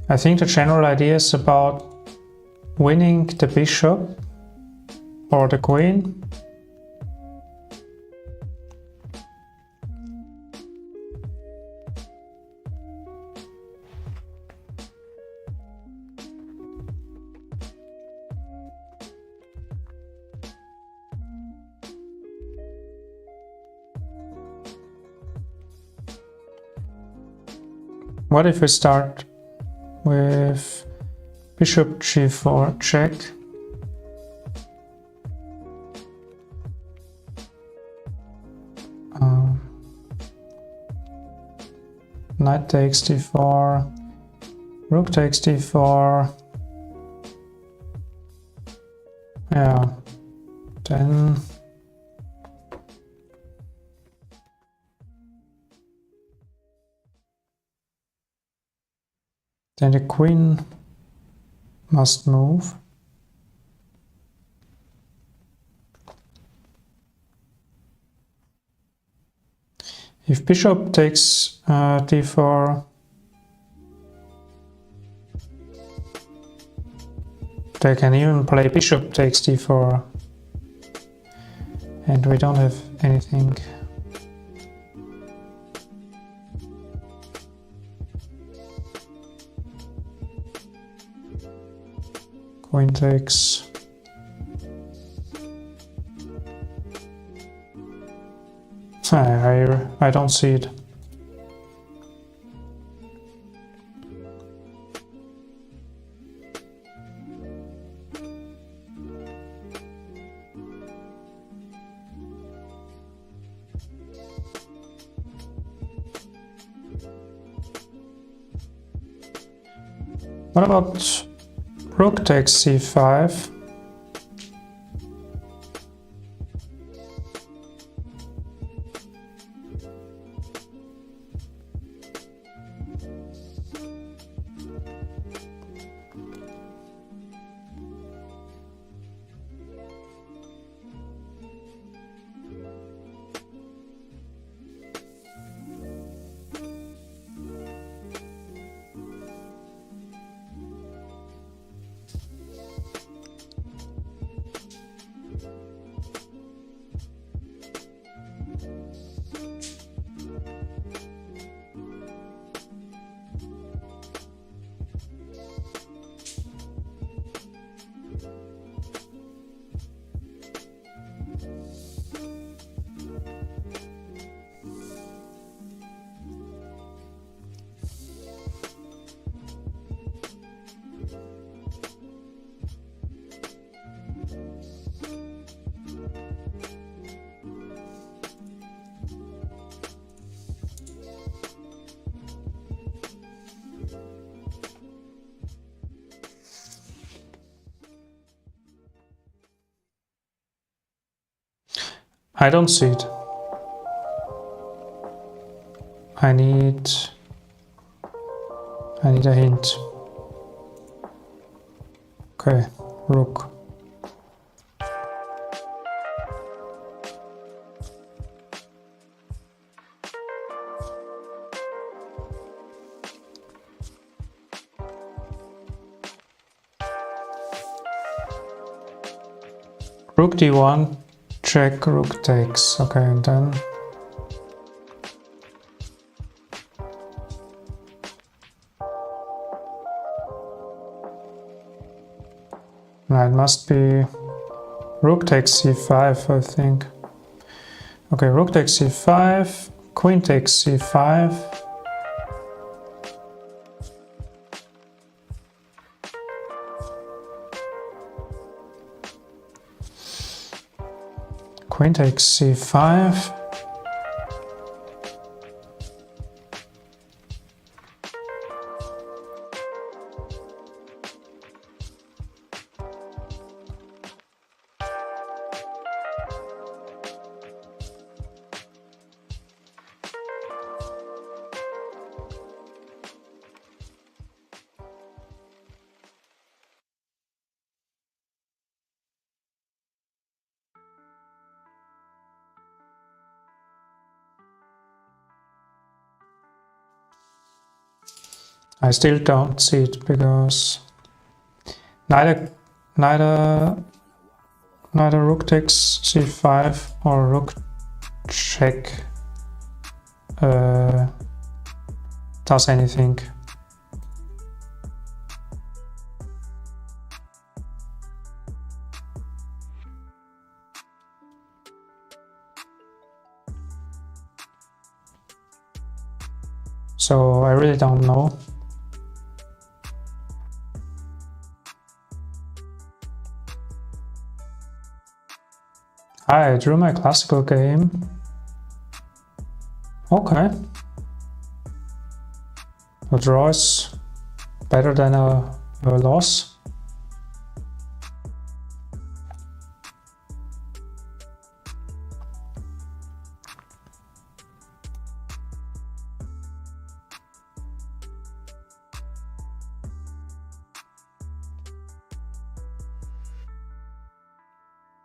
I think the general idea is about winning the bishop or the queen. What if we start with bishop g4 check? Knight takes d4, rook takes d4. Yeah, then the queen must move. If bishop takes d4, they can even play bishop takes d4, and we don't have anything. Queen takes. I don't see it. What about rook takes c5? I don't see it. I need a hint. Okay, rook. Rook d1, check, rook takes. Okay, and then it must be rook takes c5, I think. Okay, rook takes c5, queen takes c5. Queen takes c5. I still don't see it because neither rook takes c5 or rook check does anything. So I really don't know. I drew my classical game. Okay. A draw is better than a loss.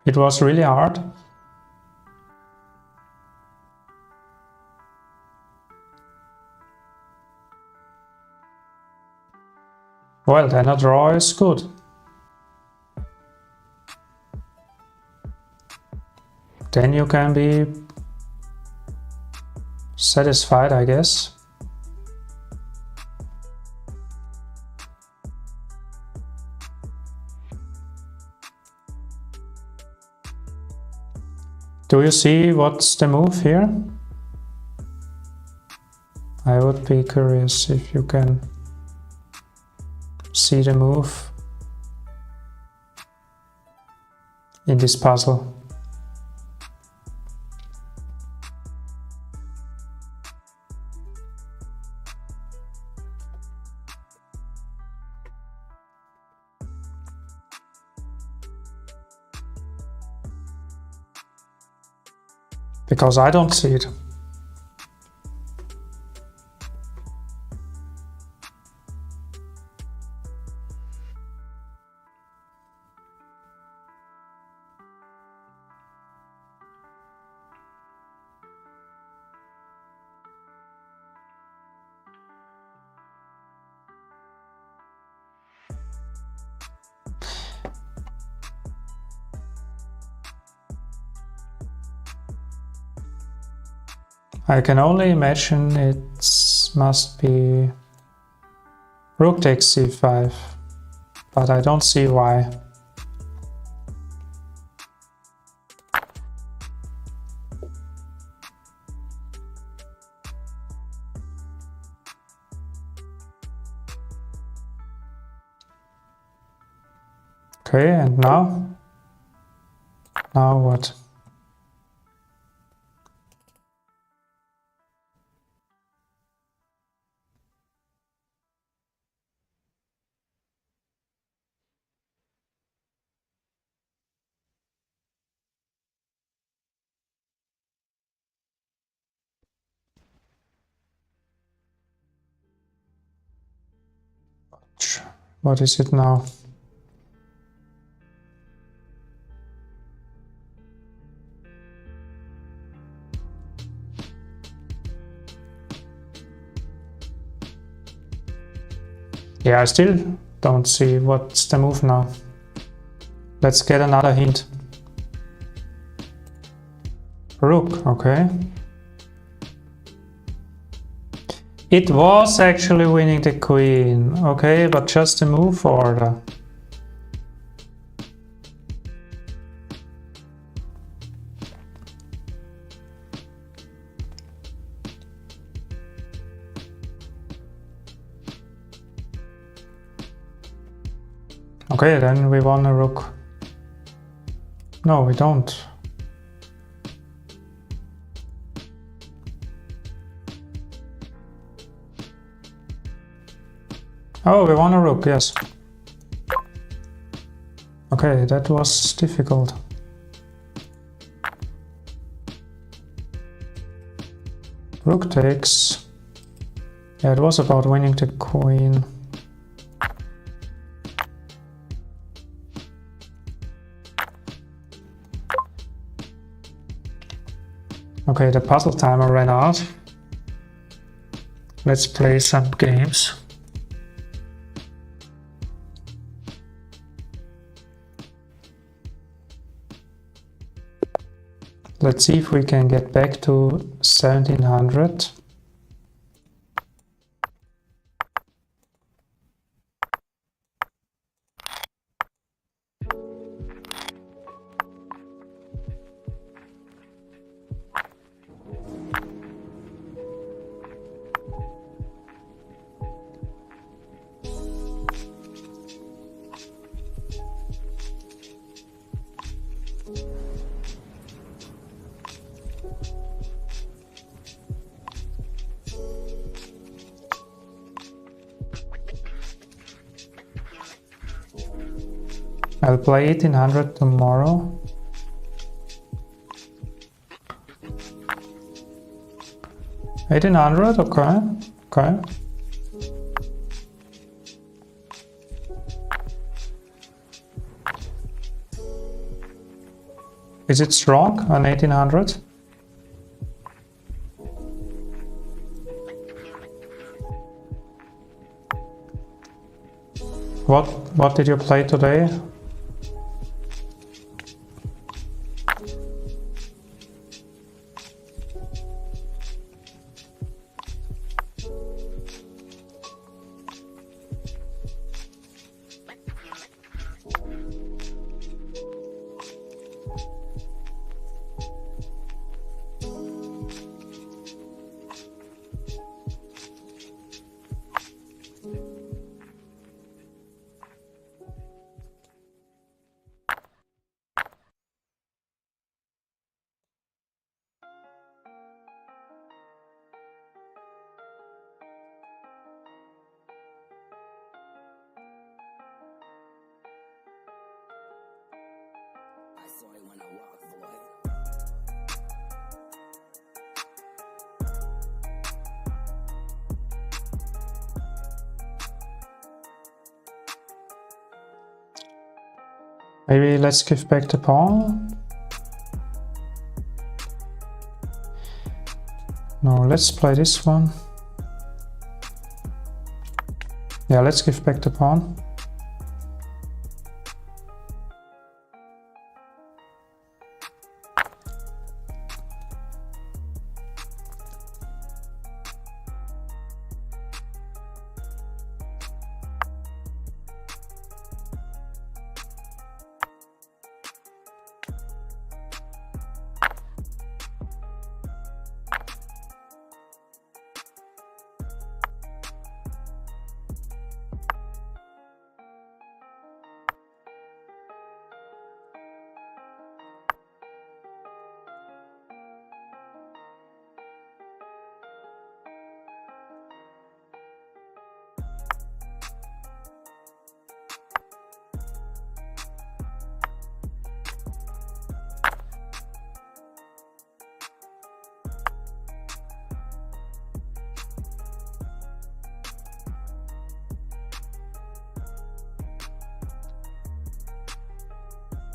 It was really hard. Well, then a draw is good. Then you can be satisfied, I guess. Do you see what's the move here? I would be curious if you can see the move in this puzzle. Because I don't see it. I can only imagine it must be rook takes c5, but I don't see why. Okay, and now? Now what? What is it now? Yeah, I still don't see what's the move now. Let's get another hint. Rook, okay. It was actually winning the queen, okay, but just the move order. Okay, then we won a rook. No, we don't. Oh, we won a rook, yes. Okay, that was difficult. Rook takes. Yeah, it was about winning the queen. Okay, the puzzle timer ran out. Let's play some games. Let's see if we can get back to 1700. I'll play 1800 tomorrow. $1800, okay, okay. Is it strong on 1800? What did you play today? When I walk, boy. Maybe let's give back the pawn. No, let's play this one. Yeah, let's give back the pawn.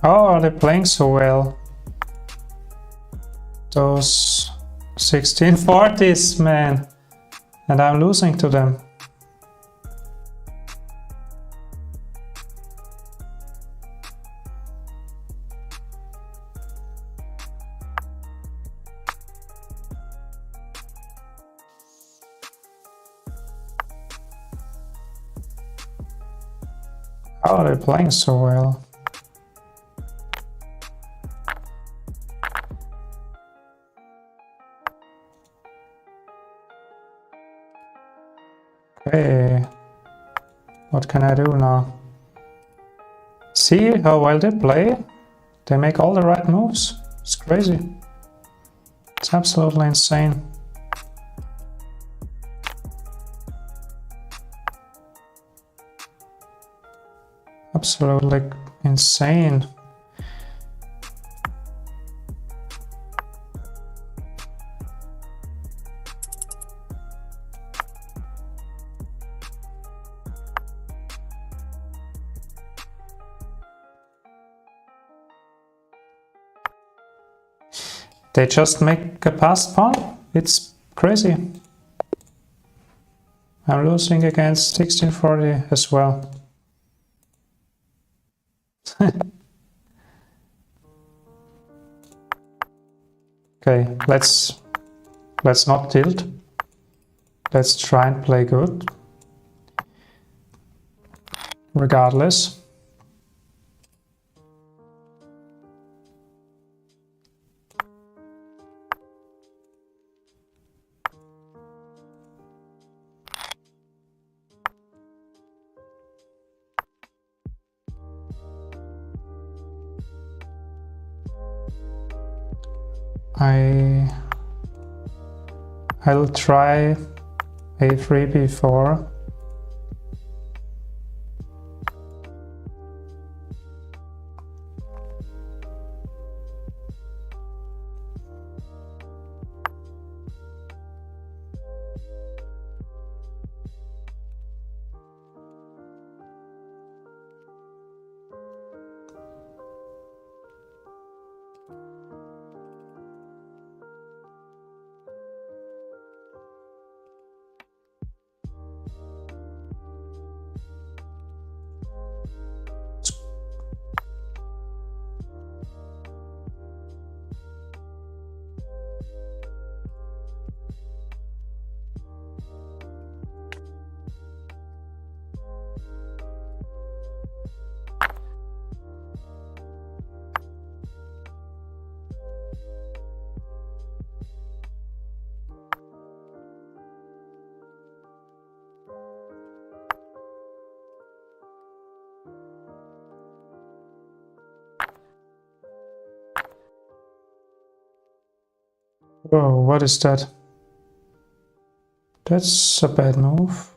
Oh, they're playing so well. Those 1640s, man. And I'm losing to them. Oh, they're playing so well. Okay, what can I do now? See how well they play? They make all the right moves. It's crazy. It's absolutely insane. Absolutely insane. They just make a passed pawn. It's crazy. I'm losing against 1640 as well. Okay, let's not tilt. Let's try and play good. Regardless. I'll try a3 b4. Whoa, what is that? That's a bad move.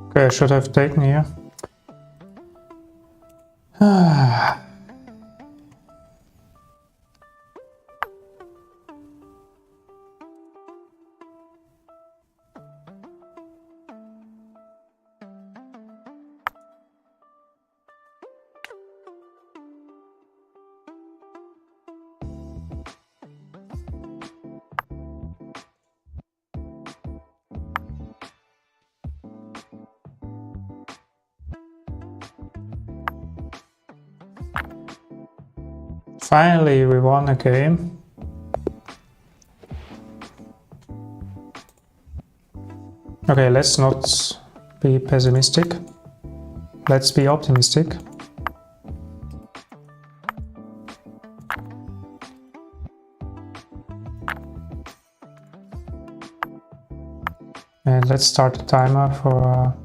Okay, I should have taken here. Finally, we won a game. Okay, let's not be pessimistic. Let's be optimistic. And let's start the timer for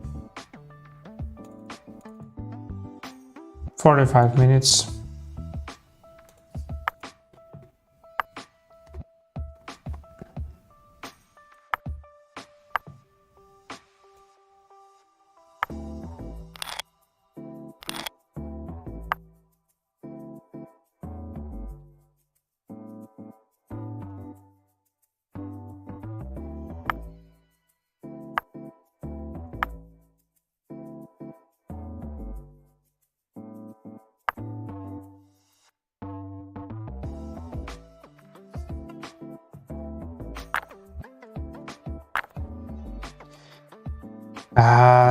45 minutes.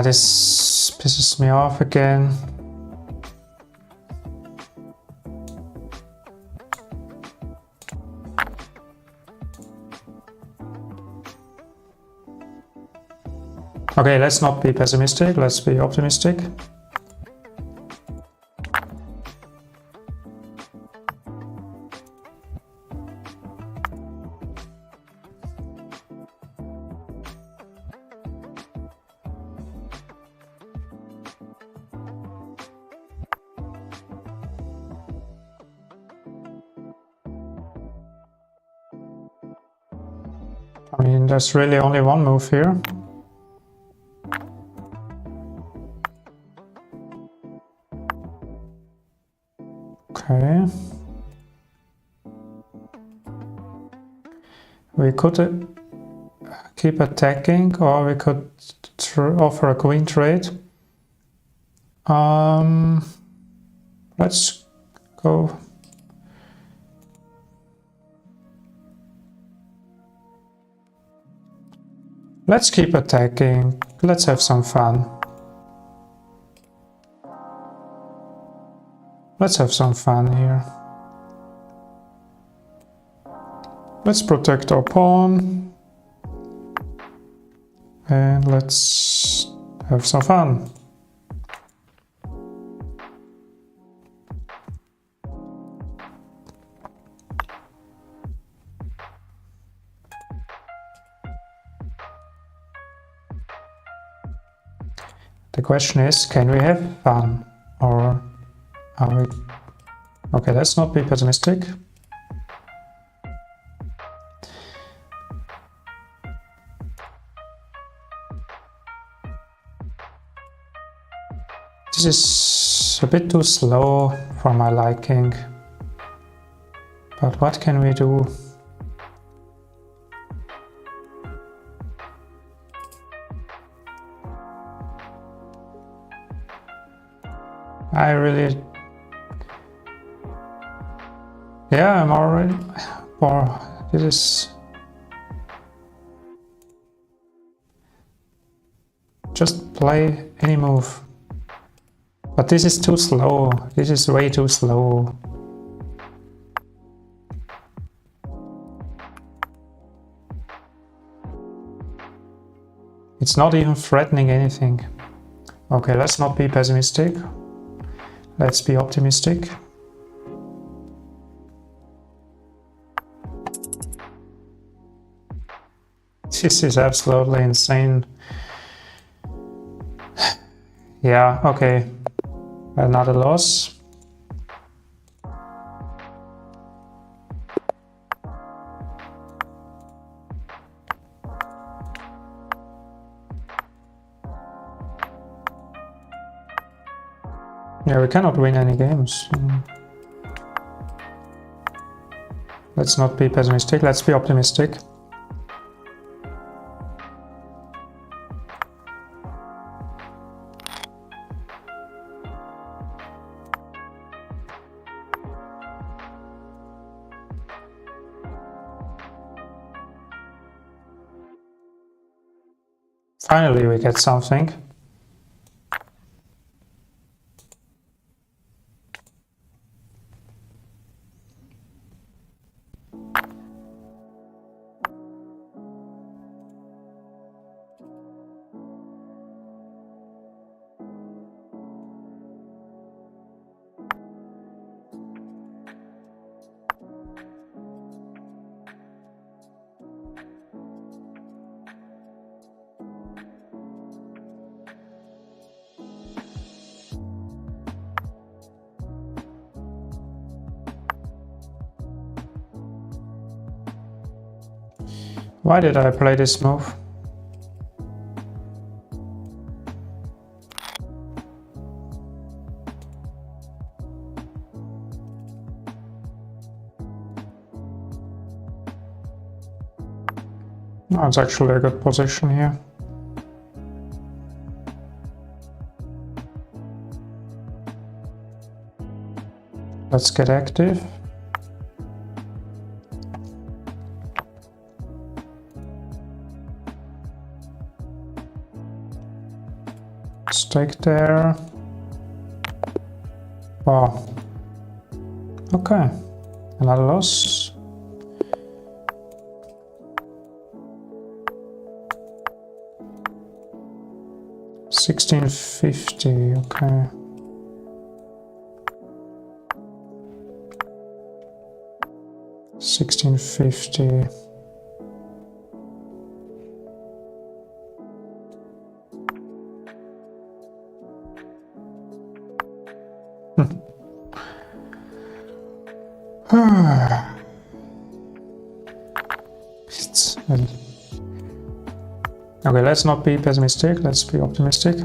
This pisses me off again. Okay, let's not be pessimistic, let's be optimistic. I mean, there's really only one move here. Okay. We could keep attacking, or we could offer a queen trade. Let's go. Let's keep attacking. Let's have some fun. Let's have some fun here. Let's protect our pawn. And let's have some fun. The question is, can we have fun? Or are we... Okay, let's not be pessimistic. This is a bit too slow for my liking. But what can we do? I really... Yeah, I'm already... Or this is... Just play any move. But this is too slow. This is way too slow. It's not even threatening anything. Okay, let's not be pessimistic. Let's be optimistic. This is absolutely insane. Yeah, okay. Another loss. Yeah, we cannot win any games. Let's not be pessimistic, let's be optimistic. Finally we get something. Why did I play this move? Oh, it's actually a good position here. Let's get active. Stake there. Wow. Okay. Another loss. $16.50. Okay. $16.50. Okay, let's not be pessimistic, let's be optimistic.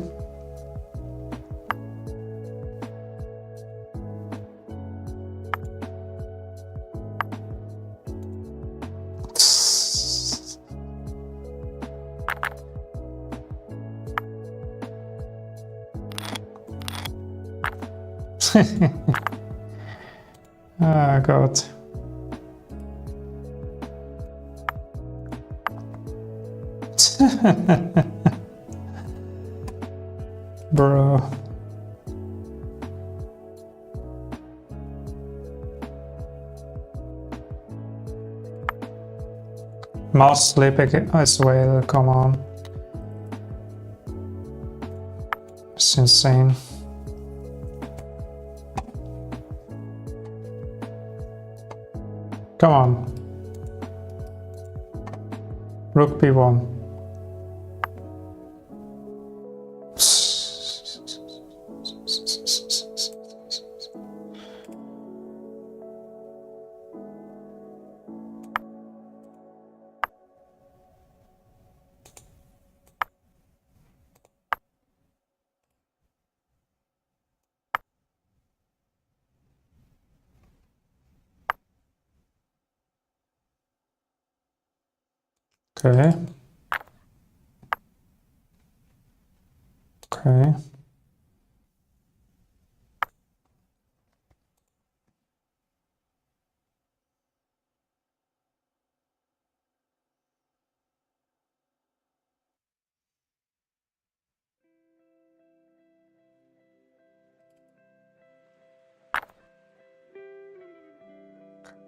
Oh God. Bro. Mouse sleep as well, come on. It's insane. Come on. Rook b1. Okay. Okay.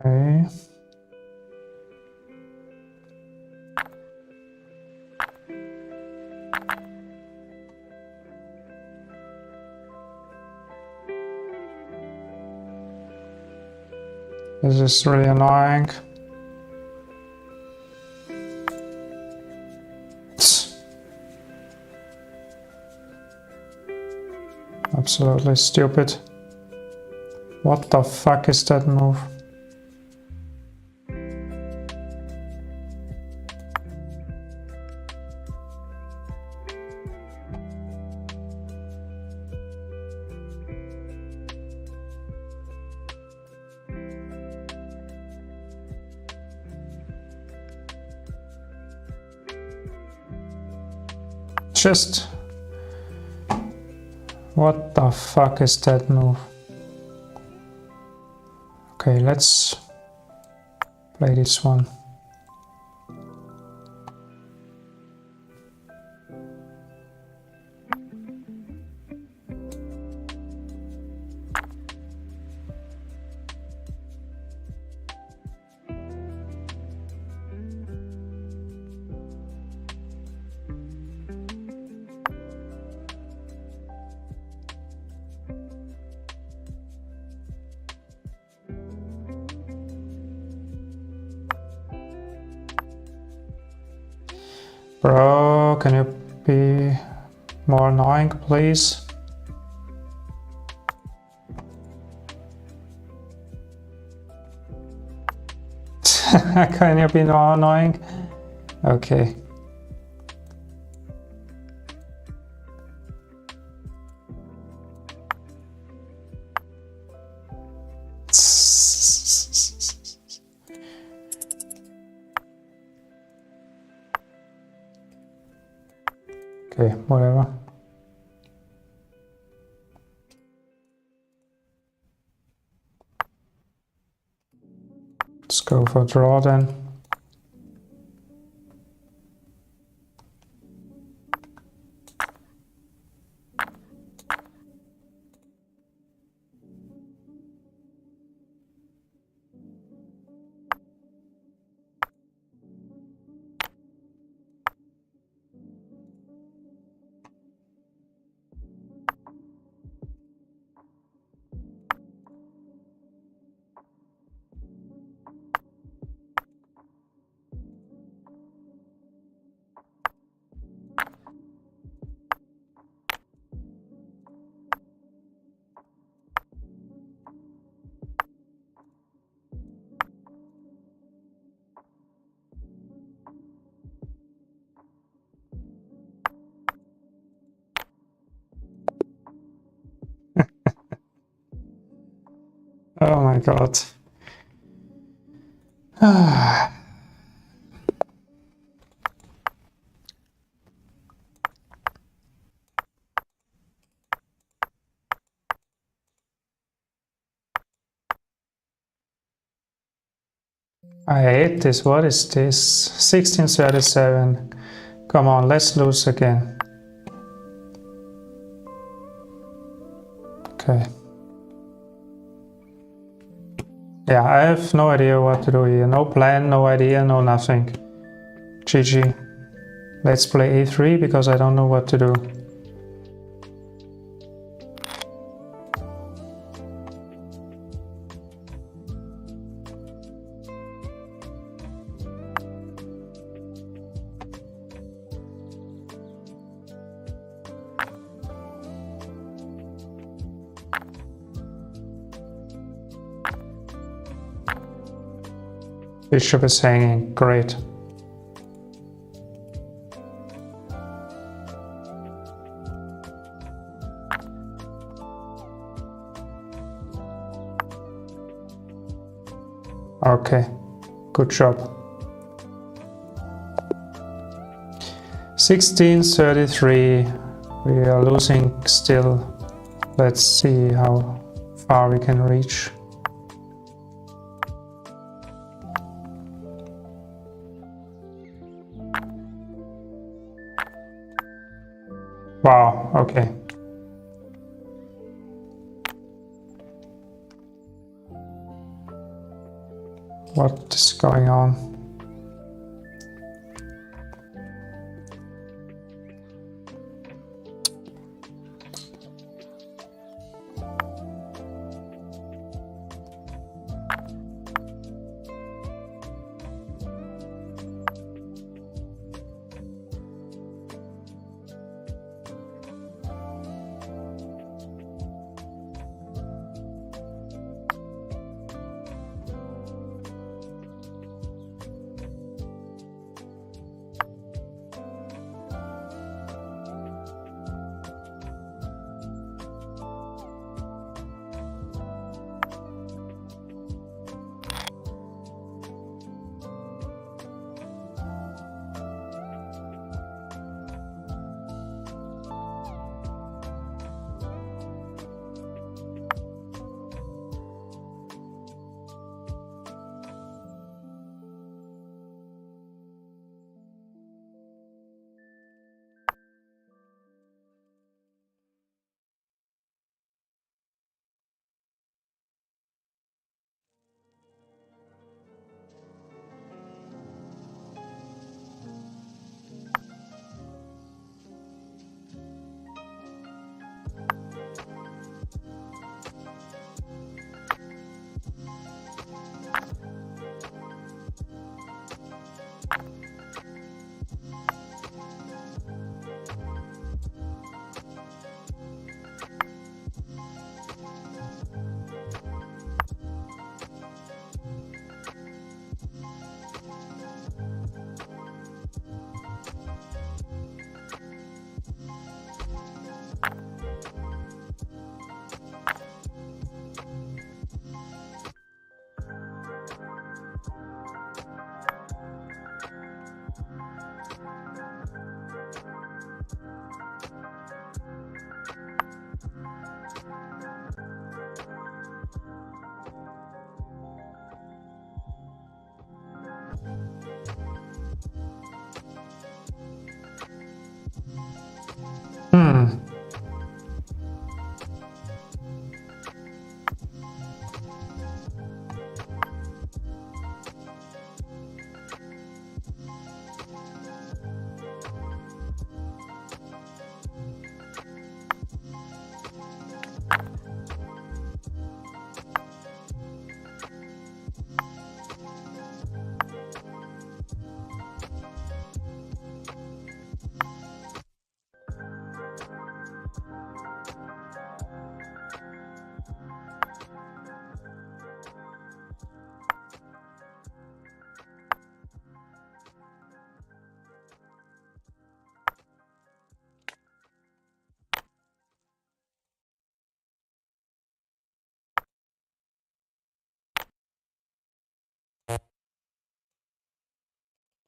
Okay. This is really annoying. Absolutely stupid. What the fuck is that move? Just... What the fuck is that move? Okay, let's play this one. Bro, can you be more annoying, please? Can you be more annoying? Okay. Okay, whatever. Let's go for draw then. Oh my god. I hate this. What is this? 1637. Come on, let's lose again. Okay. Yeah, I have no idea what to do here. No plan, no idea, no nothing. GG. Let's play a3 because I don't know what to do. Bishop is hanging. Great. Okay, good job. 1633. We are losing still. Let's see how far we can reach. Wow, okay. What is going on?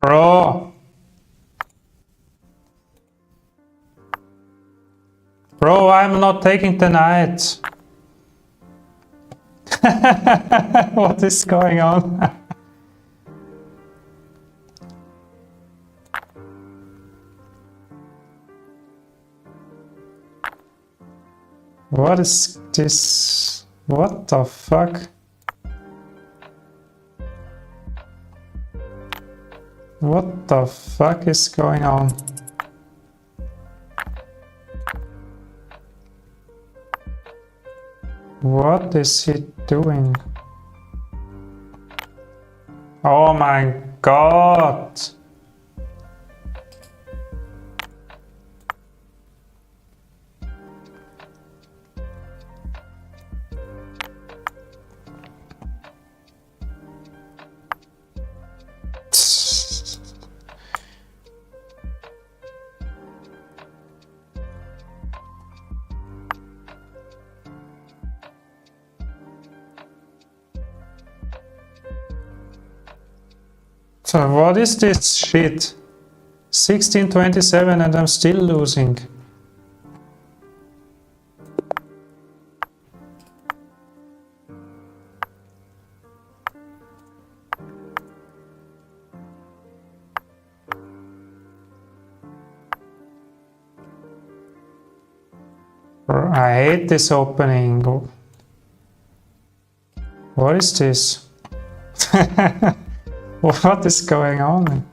Bro! Bro, I'm not taking the knight. What is going on? What is this? What the fuck? What the fuck is going on? What is he doing? Oh my god! So what is this shit? 1627 and I'm still losing. I hate this opening. What is this? What is going on?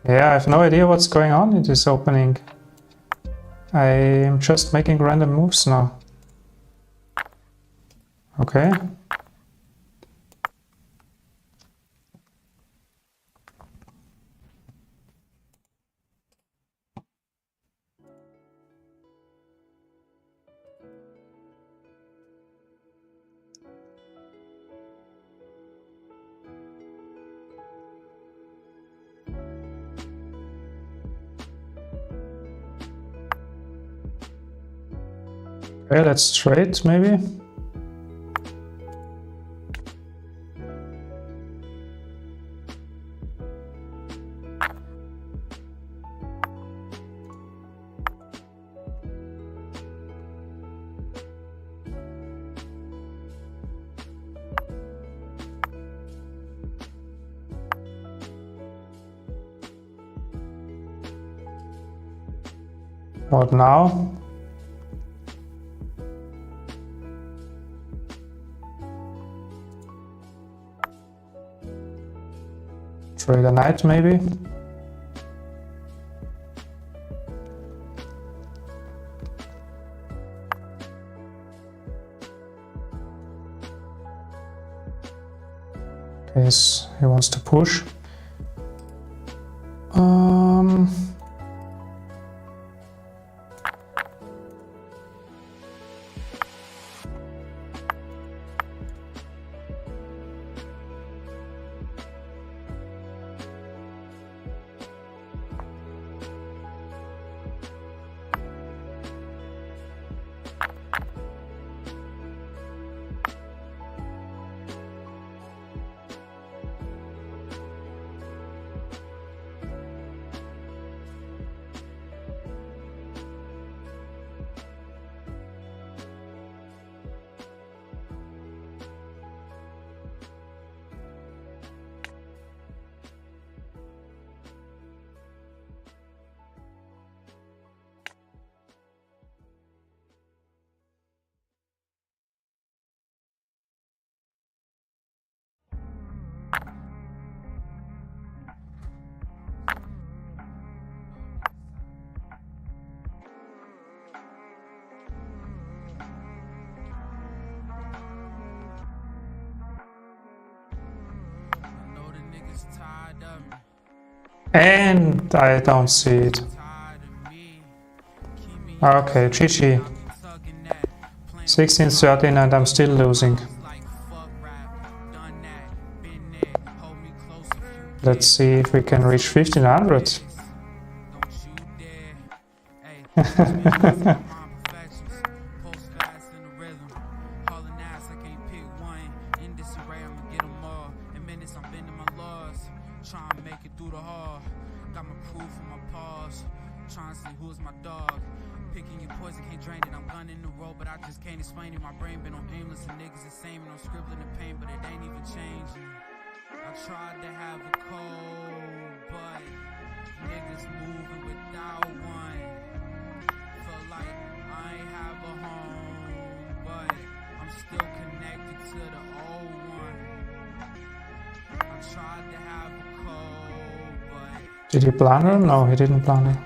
Yeah, I have no idea what's going on in this opening. I am just making random moves now. Okay. Okay, let's trade maybe. What now? Trade a knight maybe. Okay, he wants to push. And I don't see it. Okay, GG. 16-13 and I'm still losing. Let's see if we can reach 1500. Did he blunder? No, he didn't blunder.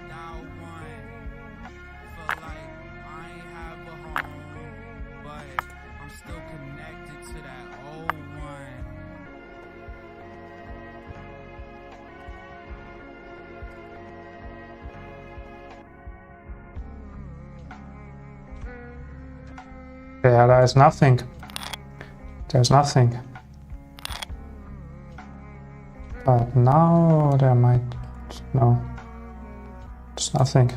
Yeah, there's nothing. There's nothing. But now there might... No. There's nothing.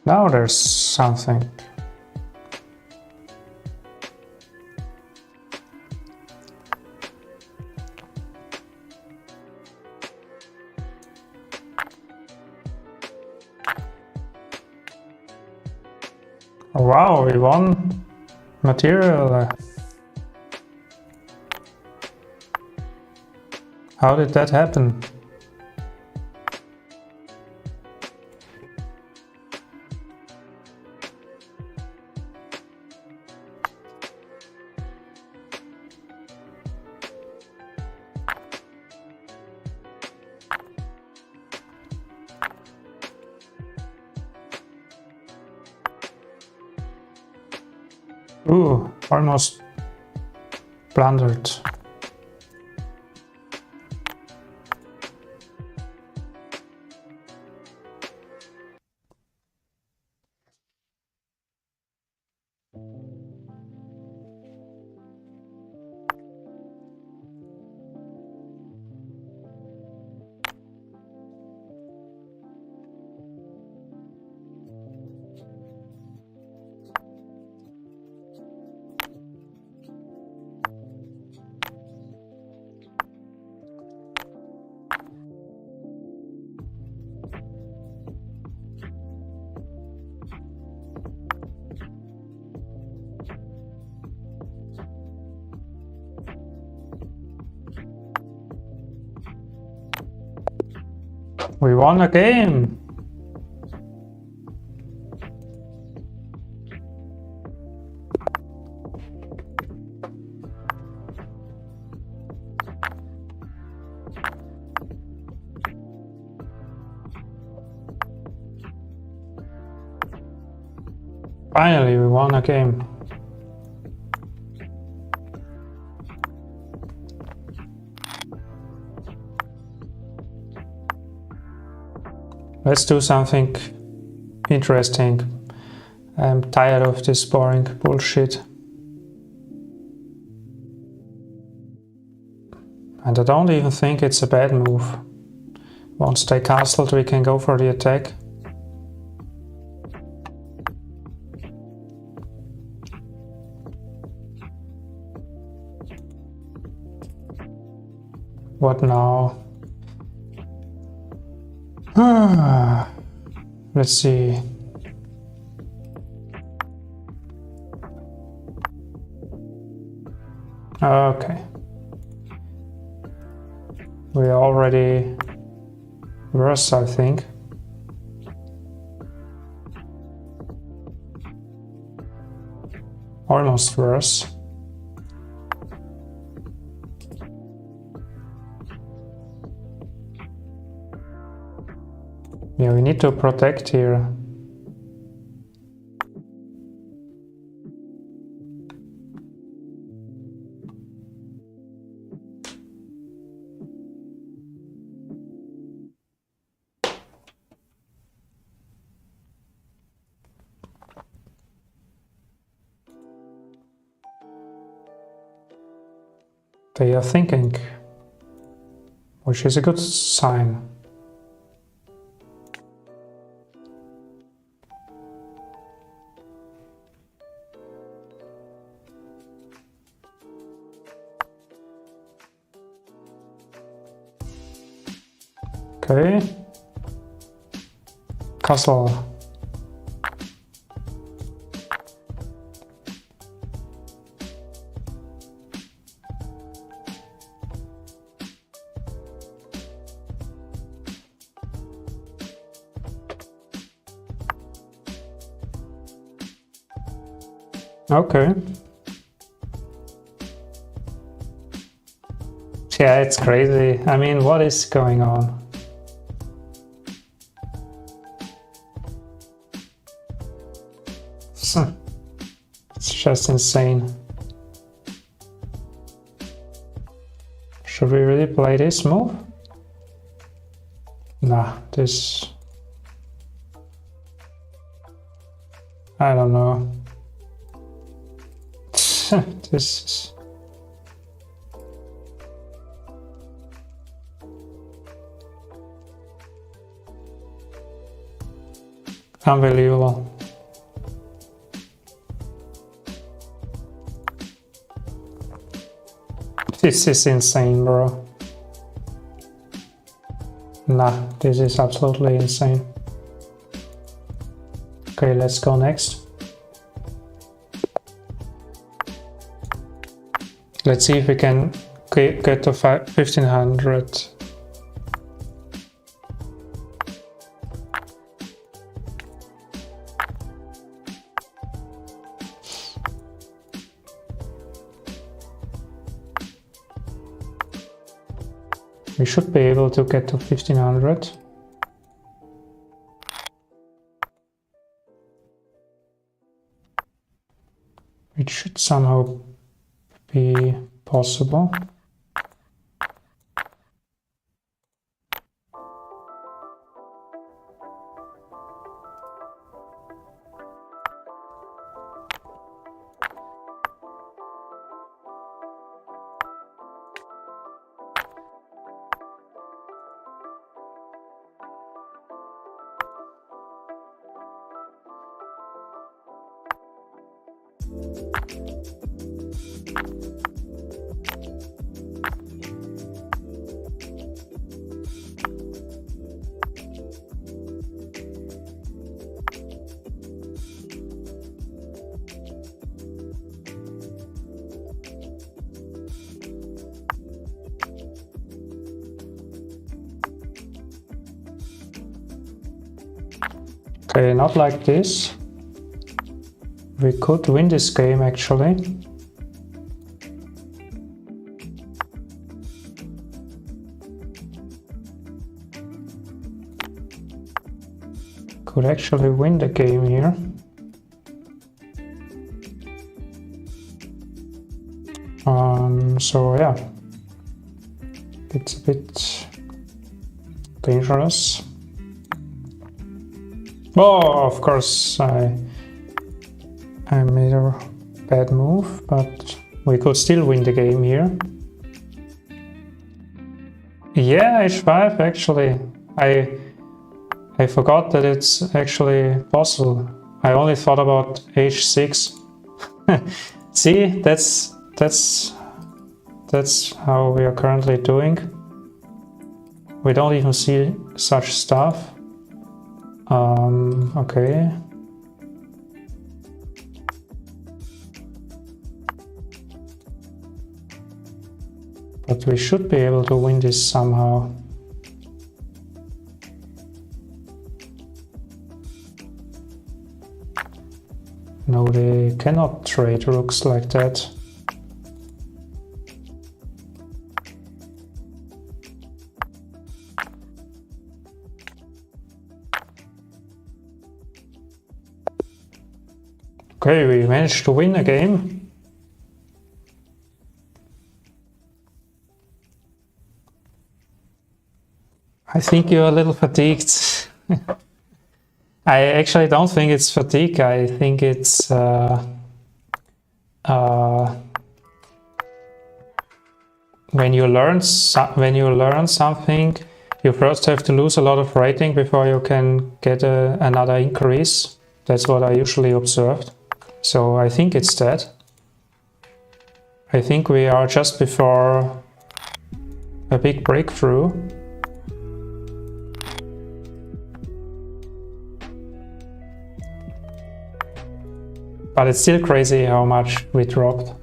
Now there's something. Wow, we won material. How did that happen? Ooh, almost blundered. We won a game! Finally, we won a game. Let's do something interesting. I'm tired of this boring bullshit. And I don't even think it's a bad move. Once they castled, we can go for the attack. What now? Let's see. Okay. We're already worse, I think. Almost worse. Yeah, we need to protect here. They are thinking, which is a good sign. Okay. Castle. Okay. Yeah, it's crazy. I mean, what is going on? It's just insane. Should we really play this move? Nah, this... I don't know. This is... unbelievable. This is insane, bro. Nah, this is absolutely insane. Okay, let's go next. Let's see if we can get to 1500. We should be able to get to 1500. It should somehow be possible. Okay, not like this. We could win this game actually. Could actually win the game here. So yeah, it's a bit dangerous. Oh, of course I made a bad move, but we could still win the game here. Yeah, h5 actually. I forgot that it's actually possible. I only thought about h6. See, that's how we are currently doing. We don't even see such stuff. Okay. But we should be able to win this somehow. No, they cannot trade rooks like that. Okay, we managed to win a game. I think you're a little fatigued. I actually don't think it's fatigue. I think it's when you learn something, you first have to lose a lot of rating before you can get another increase. That's what I usually observed. So I think it's that. I think we are just before a big breakthrough. But it's still crazy how much we dropped.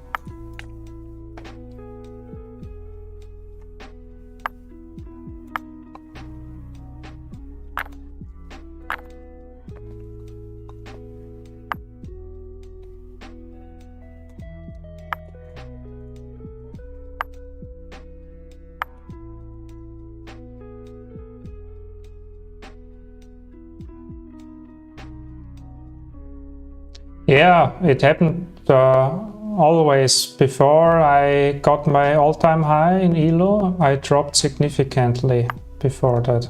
Yeah, it happened always. Before I got my all-time high in ELO, I dropped significantly before that.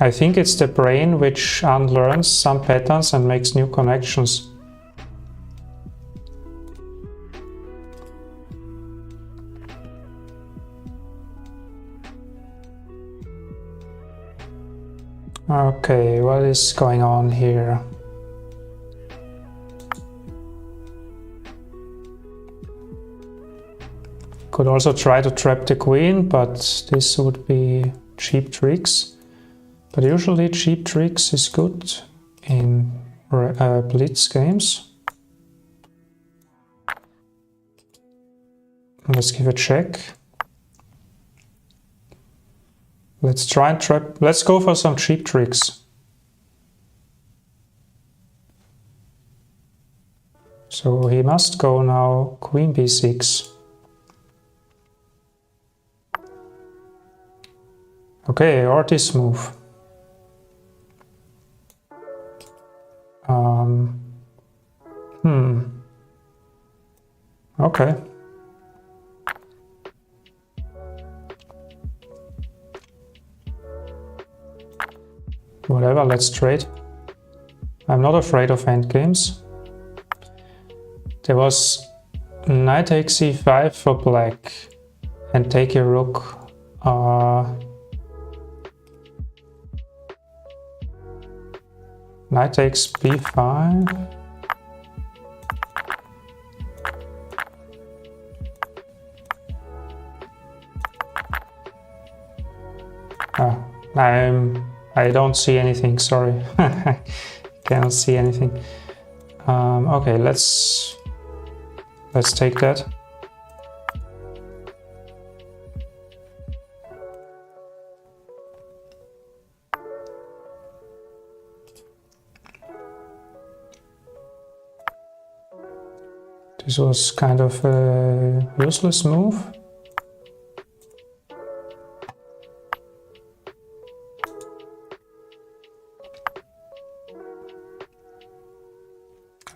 I think it's the brain which unlearns some patterns and makes new connections. Okay, what is going on here? Could also try to trap the queen, but this would be cheap tricks. But usually cheap tricks is good in blitz games. Let's give a check. Let's try and trap. Let's go for some cheap tricks. So he must go now queen b6. Okay, or this move. Okay. Whatever, let's trade. I'm not afraid of endgames. There was knight takes e5 for black and take a rook. Knight takes b5. I don't see anything, sorry. Cannot see anything. Okay, let's take that. This was kind of a useless move.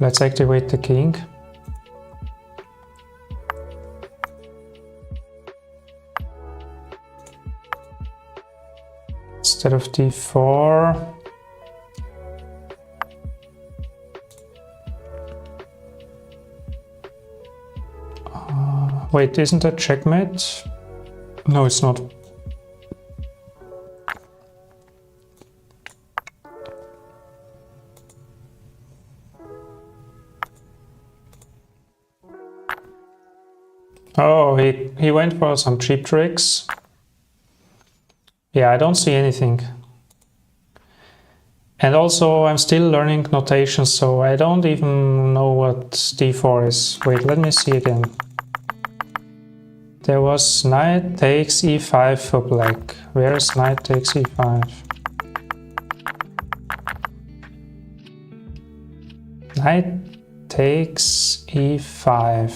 Let's activate the king. Instead of d4. Wait, isn't that checkmate? No, it's not. Oh, he went for some cheap tricks. Yeah, I don't see anything. And also I'm still learning notation, so I don't even know what d4 is. Wait, let me see again. There was knight takes e5 for black. Where is knight takes e5? Knight takes e5.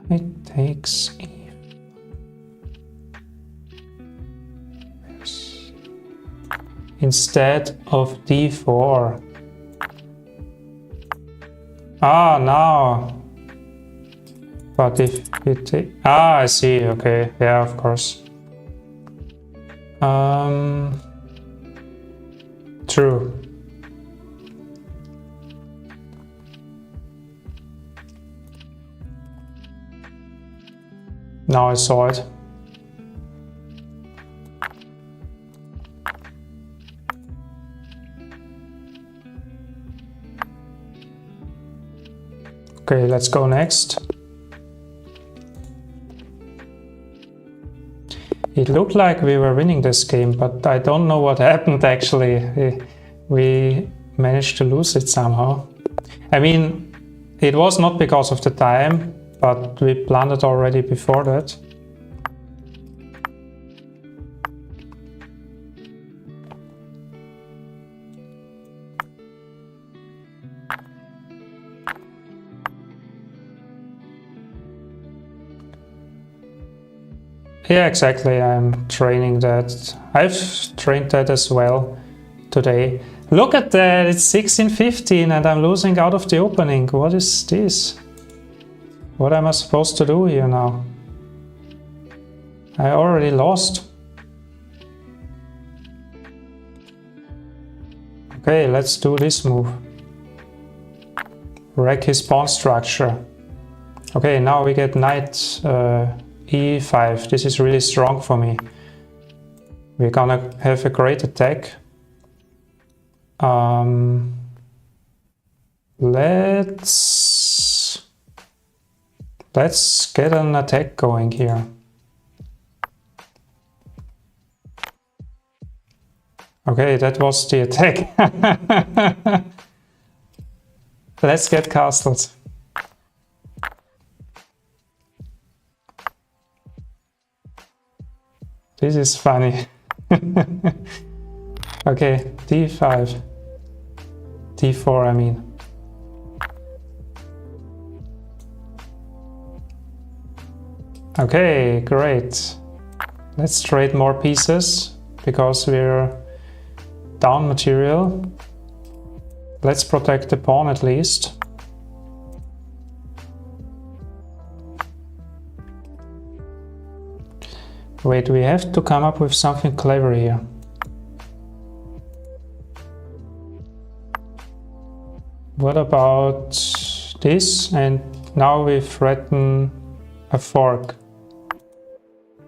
Knight takes e5. Instead of d4. Ah, now. But if you take... Ah, I see. Okay. Yeah, of course. True. Now I saw it. Okay, let's go next. It looked like we were winning this game, but I don't know what happened actually. We managed to lose it somehow. I mean, it was not because of the time, but we planned it already before that. Yeah, exactly. I'm training that. I've trained that as well today. Look at that, it's 16-15 and I'm losing out of the opening. What is this? What am I supposed to do here now? I already lost. Okay, let's do this move. Wreck his pawn structure. Okay, now we get knight e5. This is really strong for me. We're gonna have a great attack. Let's get an attack going here. Okay, that was the attack. Let's get castles. This is funny. Okay, d5. d4, I mean. Okay, great. Let's trade more pieces because we're down material. Let's protect the pawn at least. Wait, we have to come up with something clever here. What about this? And now we threaten a fork.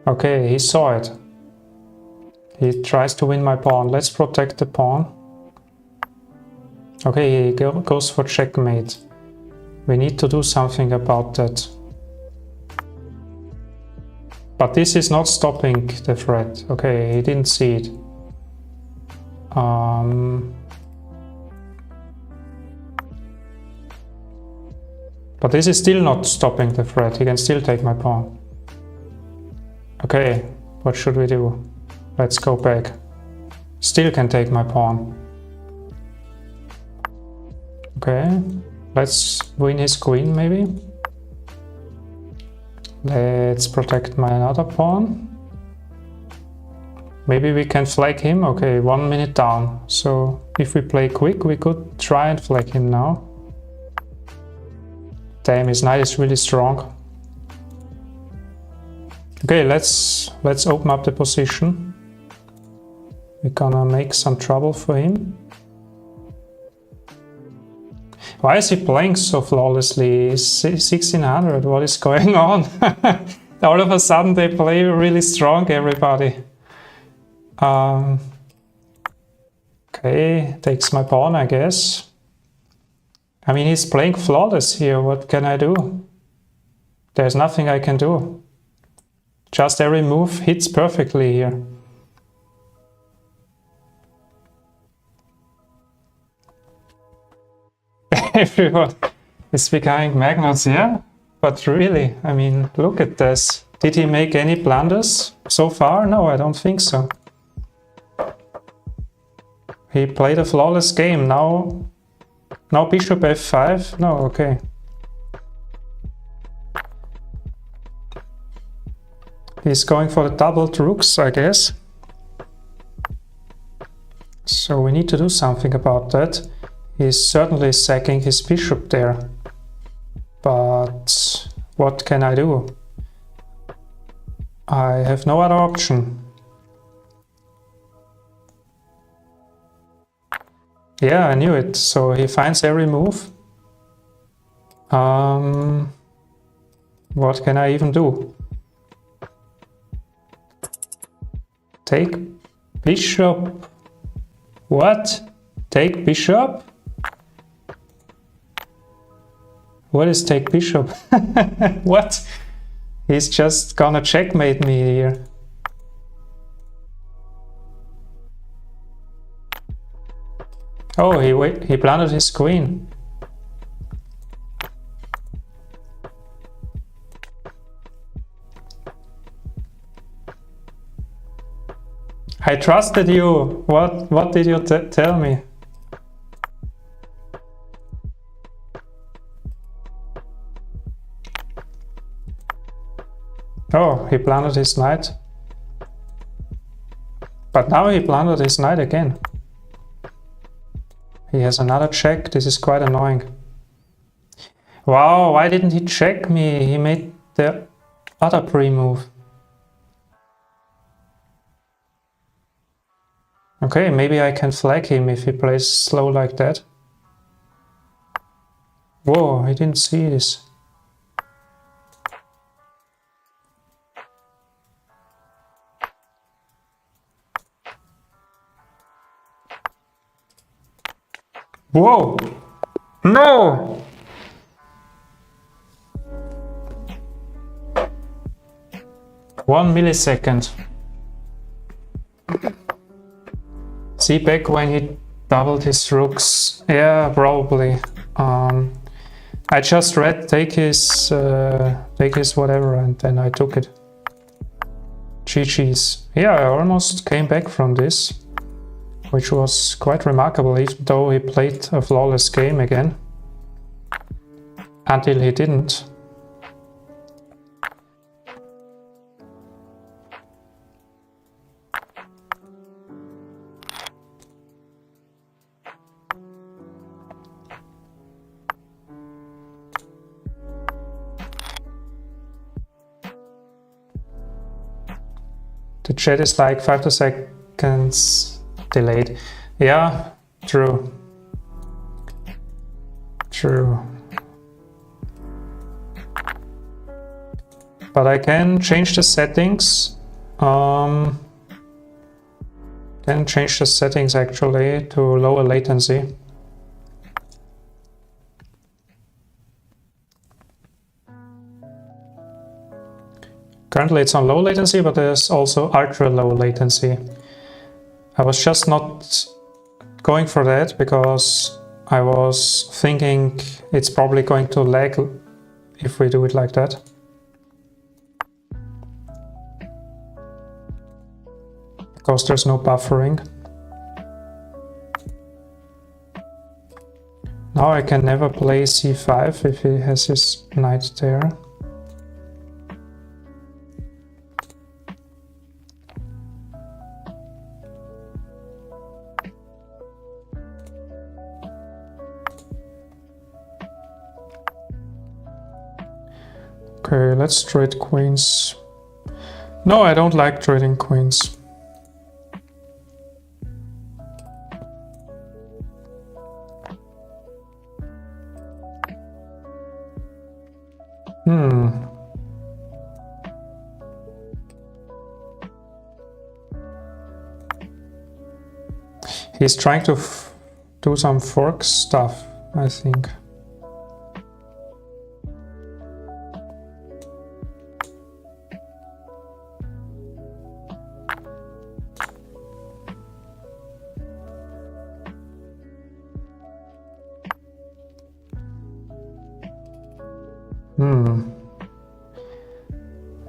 Okay, he saw it. He tries to win my pawn. Let's protect the pawn. Okay, he goes for checkmate. We need to do something about that. But this is not stopping the threat. Okay, he didn't see it. But this is still not stopping the threat. He can still take my pawn. Okay, what should we do? Let's go back. Still can take my pawn. Okay, let's win his queen maybe. Let's protect my another pawn. Maybe we can flag him. Okay, 1 minute down. So if we play quick, we could try and flag him now. Damn, his knight is really strong. Okay, let's open up the position. We're gonna make some trouble for him. Why is he playing so flawlessly? 1600, what is going on? All of a sudden they play really strong, everybody. Okay, takes my pawn, I guess. I mean, he's playing flawless here. What can I do? There's nothing I can do. Just every move hits perfectly here. Everyone is becoming Magnus, yeah? But really, I mean, look at this. Did he make any blunders so far? No, I don't think so. He played a flawless game. Now bishop f5? No, okay. He's going for the doubled rooks, I guess. So we need to do something about that. He's certainly sacking his bishop there. But what can I do? I have no other option. Yeah, I knew it. So he finds every move. What can I even do? Take bishop. What? Take bishop? What is take bishop? What? He's just gonna checkmate me here. Oh, he blundered his queen. I trusted you. What did you tell me? Oh, he blundered his knight. But now he blundered his knight again. He has another check. This is quite annoying. Wow, why didn't he check me? He made the other pre-move. Okay, maybe I can flag him if he plays slow like that. Whoa, I didn't see this. Whoa! No! One millisecond. See, back when he doubled his rooks. Yeah, probably. I just read take his whatever, and then I took it. GG's. Yeah, I almost came back from this, which was quite remarkable, even though he played a flawless game again. Until he didn't. The chat is like 5 seconds delayed. Yeah, true. True. But I can change the settings. Can change the settings actually to lower latency. Currently it's on low latency, but there's also ultra low latency. I was just not going for that because I was thinking it's probably going to lag if we do it like that. Because there's no buffering. Now I can never play c5 if he has his knight there. Okay, let's trade queens. No, I don't like trading queens. He's trying to do some fork stuff, I think.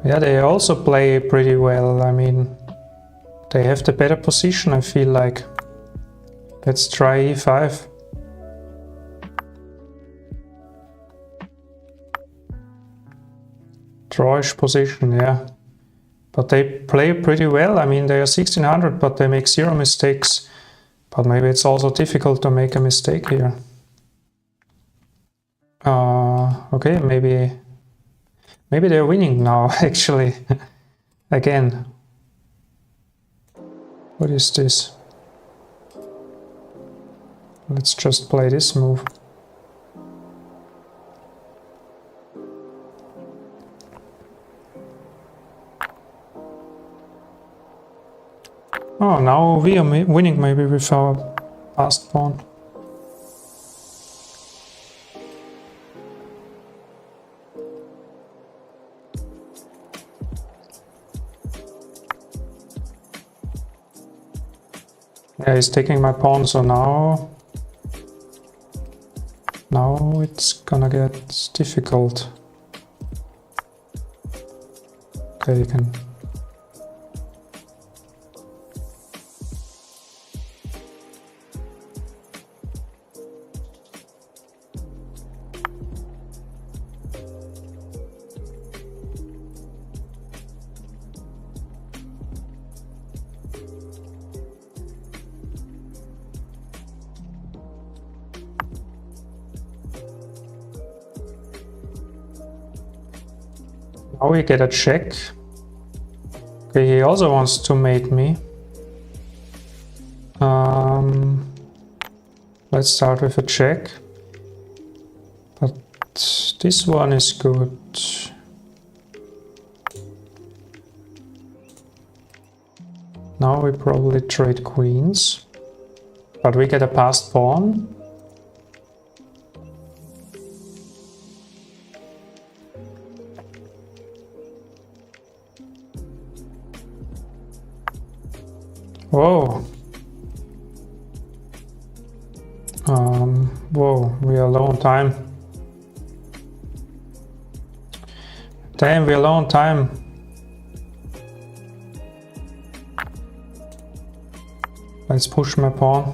Yeah, they also play pretty well. I mean, they have the better position, I feel like. Let's try e5. Drawish position, yeah. But they play pretty well. I mean, they are 1600, but they make 0 mistakes. But maybe it's also difficult to make a mistake here. Okay, maybe they're winning now, actually. Again. What is this? Let's just play this move. Oh, now we are winning maybe with our passed pawn. Yeah, he's taking my pawn, so now it's gonna get difficult. Okay, you can. Now we get a check. Okay, he also wants to mate me. Let's start with a check. But this one is good. Now we probably trade queens. But we get a passed pawn. Whoa. Whoa, we are low on time. Damn, we are low on time. Let's push my pawn.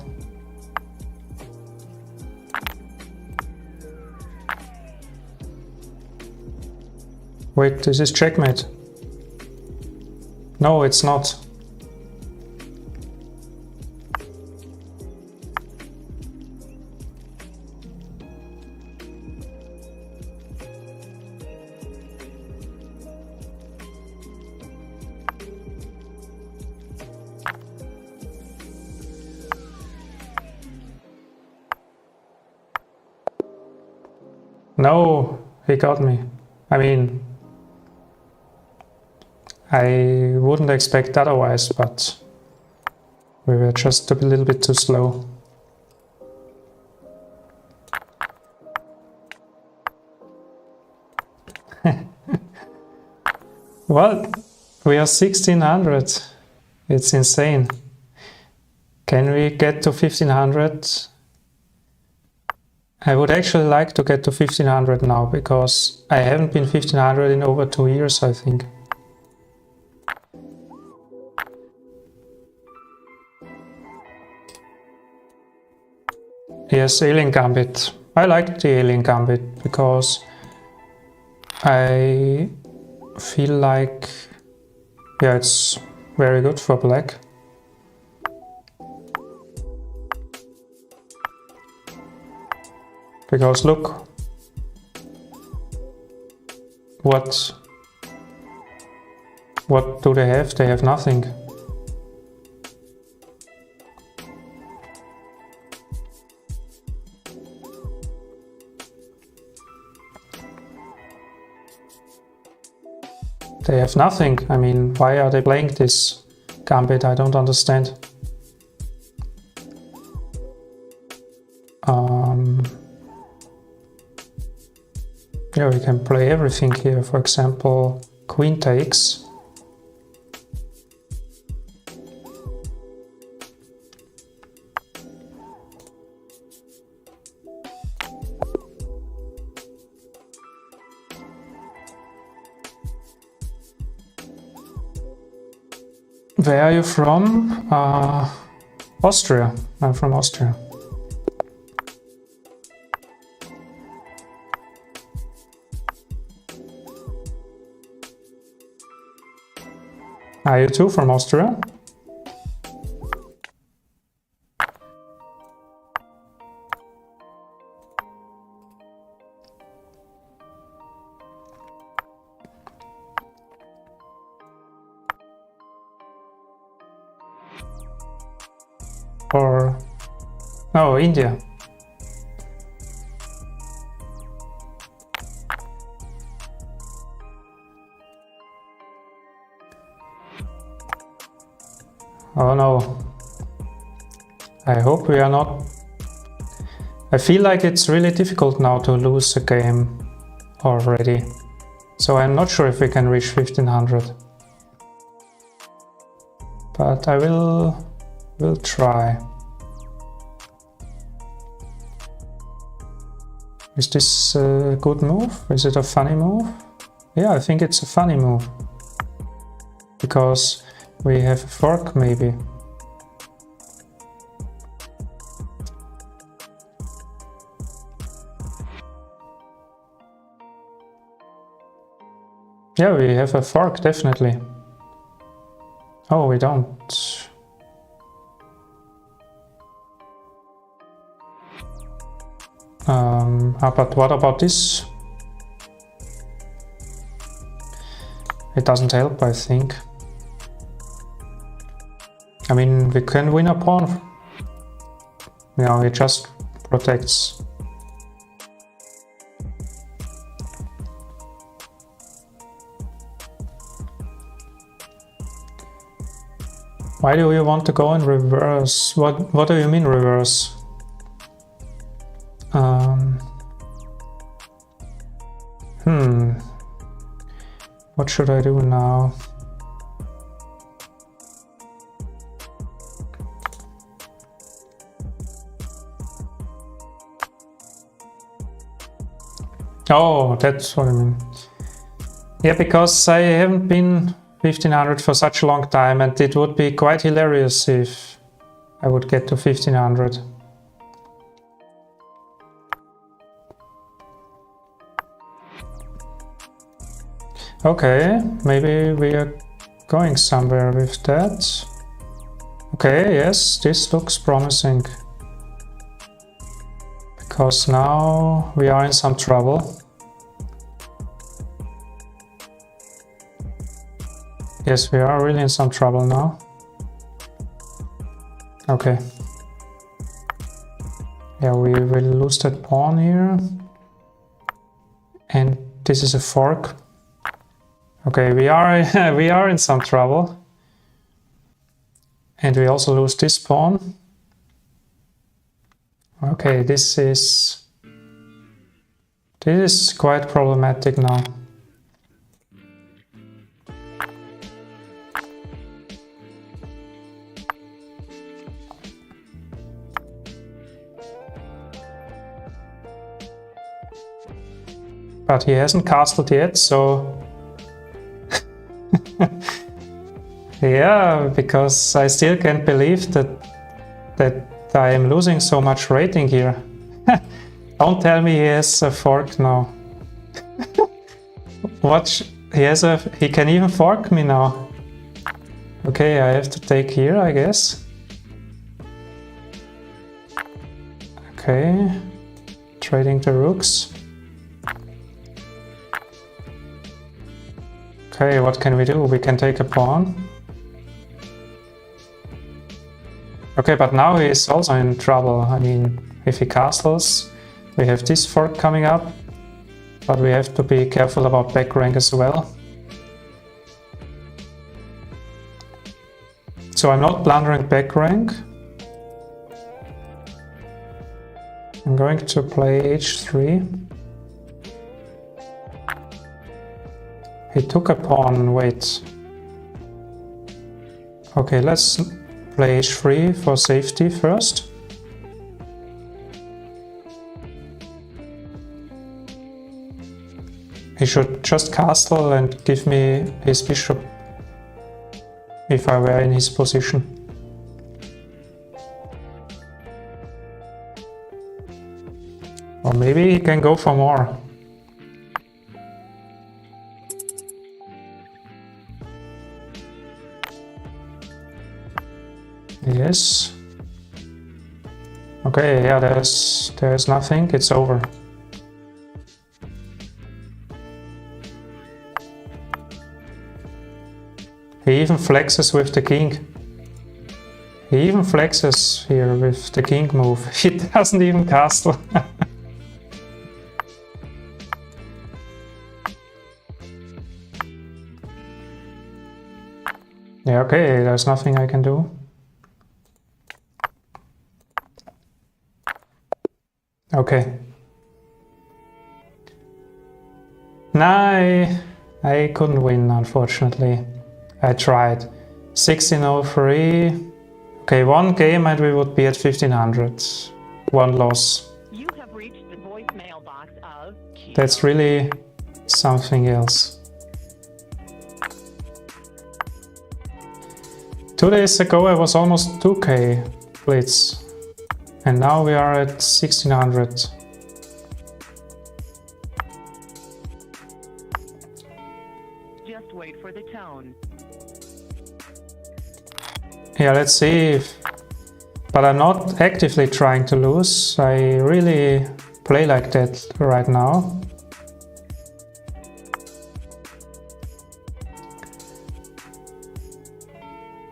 Wait, this is checkmate. No, it's not. No, he got me. I mean, I wouldn't expect otherwise, but we were just a little bit too slow. Well, we are 1600. It's insane. Can we get to 1500? I would actually like to get to 1500 now, because I haven't been 1500 in over 2 years, I think. Yes, Alien Gambit. I like the Alien Gambit because I feel like, yeah, it's very good for black. Because look, what do they have? They have nothing. They have nothing. I mean, why are they playing this gambit? I don't understand. Yeah, we can play everything here. For example, queen takes. Where are you from? Austria. I'm from Austria. Are you too from Austria? Or no, India. Oh no. I hope we are not. I feel like it's really difficult now to lose a game already. So I'm not sure if we can reach 1500. But I will try. Is this a good move? Is it a funny move? Yeah, I think it's a funny move. Because we have a fork, maybe. Yeah, we have a fork, definitely. Oh, we don't. But what about this? It doesn't help, I think. I mean, we can win a pawn. No, it just protects. Why do you want to go in reverse? What do you mean reverse? What should I do now? Oh, that's what I mean. Yeah, because I haven't been 1500 for such a long time, and it would be quite hilarious if I would get to 1500. Okay, maybe we are going somewhere with that. Okay, yes, this looks promising. Because now we are in some trouble. Yes, we are really in some trouble now. Okay. Yeah, we will lose that pawn here. And this is a fork. Okay, we are we are in some trouble. And we also lose this pawn. Okay, this is quite problematic now. But he hasn't castled yet, so yeah, because I still can't believe that I am losing so much rating here. Don't tell me he has a fork now. Watch, he can even fork me now. Okay, I have to take here, I guess. Okay, trading the rooks. Okay, what can we do? We can take a pawn. Okay, but now he is also in trouble. I mean, if he castles, we have this fork coming up, but we have to be careful about back rank as well. So I'm not blundering back rank. I'm going to play h3. He took a pawn, wait. Okay, let's play h3 for safety first. He should just castle and give me his bishop if I were in his position. Or maybe he can go for more. Yes. Okay, yeah, there's nothing, it's over. He even flexes with the king. He even flexes here with the king move. He doesn't even castle. Yeah, okay, there's nothing I can do. Okay. Nah, I couldn't win, unfortunately. I tried. 1603. Okay, one game and we would be at 1500. One loss. You have reached the voicemail box of That's really something else. 2 days ago I was almost 2k blitz. And now we are at 1600. just wait for the tone. Yeah, let's see if... But I'm not actively trying to lose. I really play like that right now.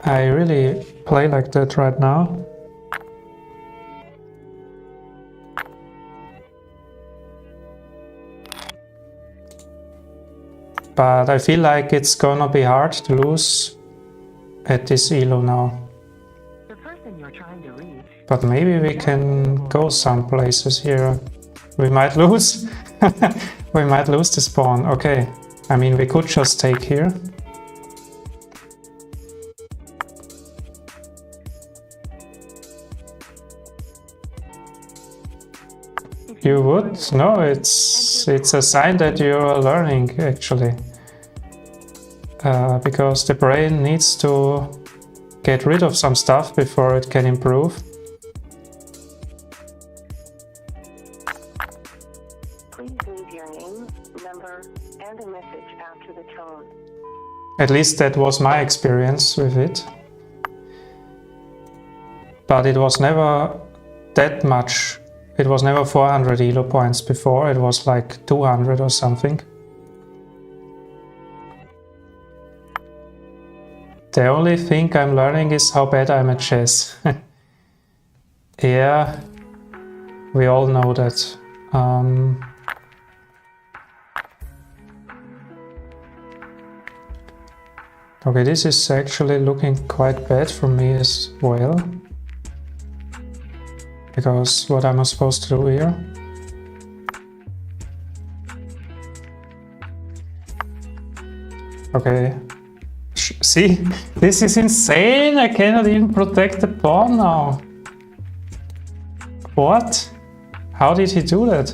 I really play like that right now. But I feel like it's gonna be hard to lose at this elo now. The person you're trying to reach. But maybe we can go some places here. We might lose. We might lose this pawn. Okay. I mean, we could just take here. You would? No, it's a sign that you're learning, actually. Because the brain needs to get rid of some stuff before it can improve. Please leave your name, number, and a message after the tone. At least that was my experience with it. But it was never that much. It was never 400 elo points before, it was like 200 or something. The only thing I'm learning is how bad I'm at chess. Yeah, we all know that. Okay, this is actually looking quite bad for me as well. Because what am I supposed to do here? Okay. See? This is insane! I cannot even protect the pawn now. What? How did he do that?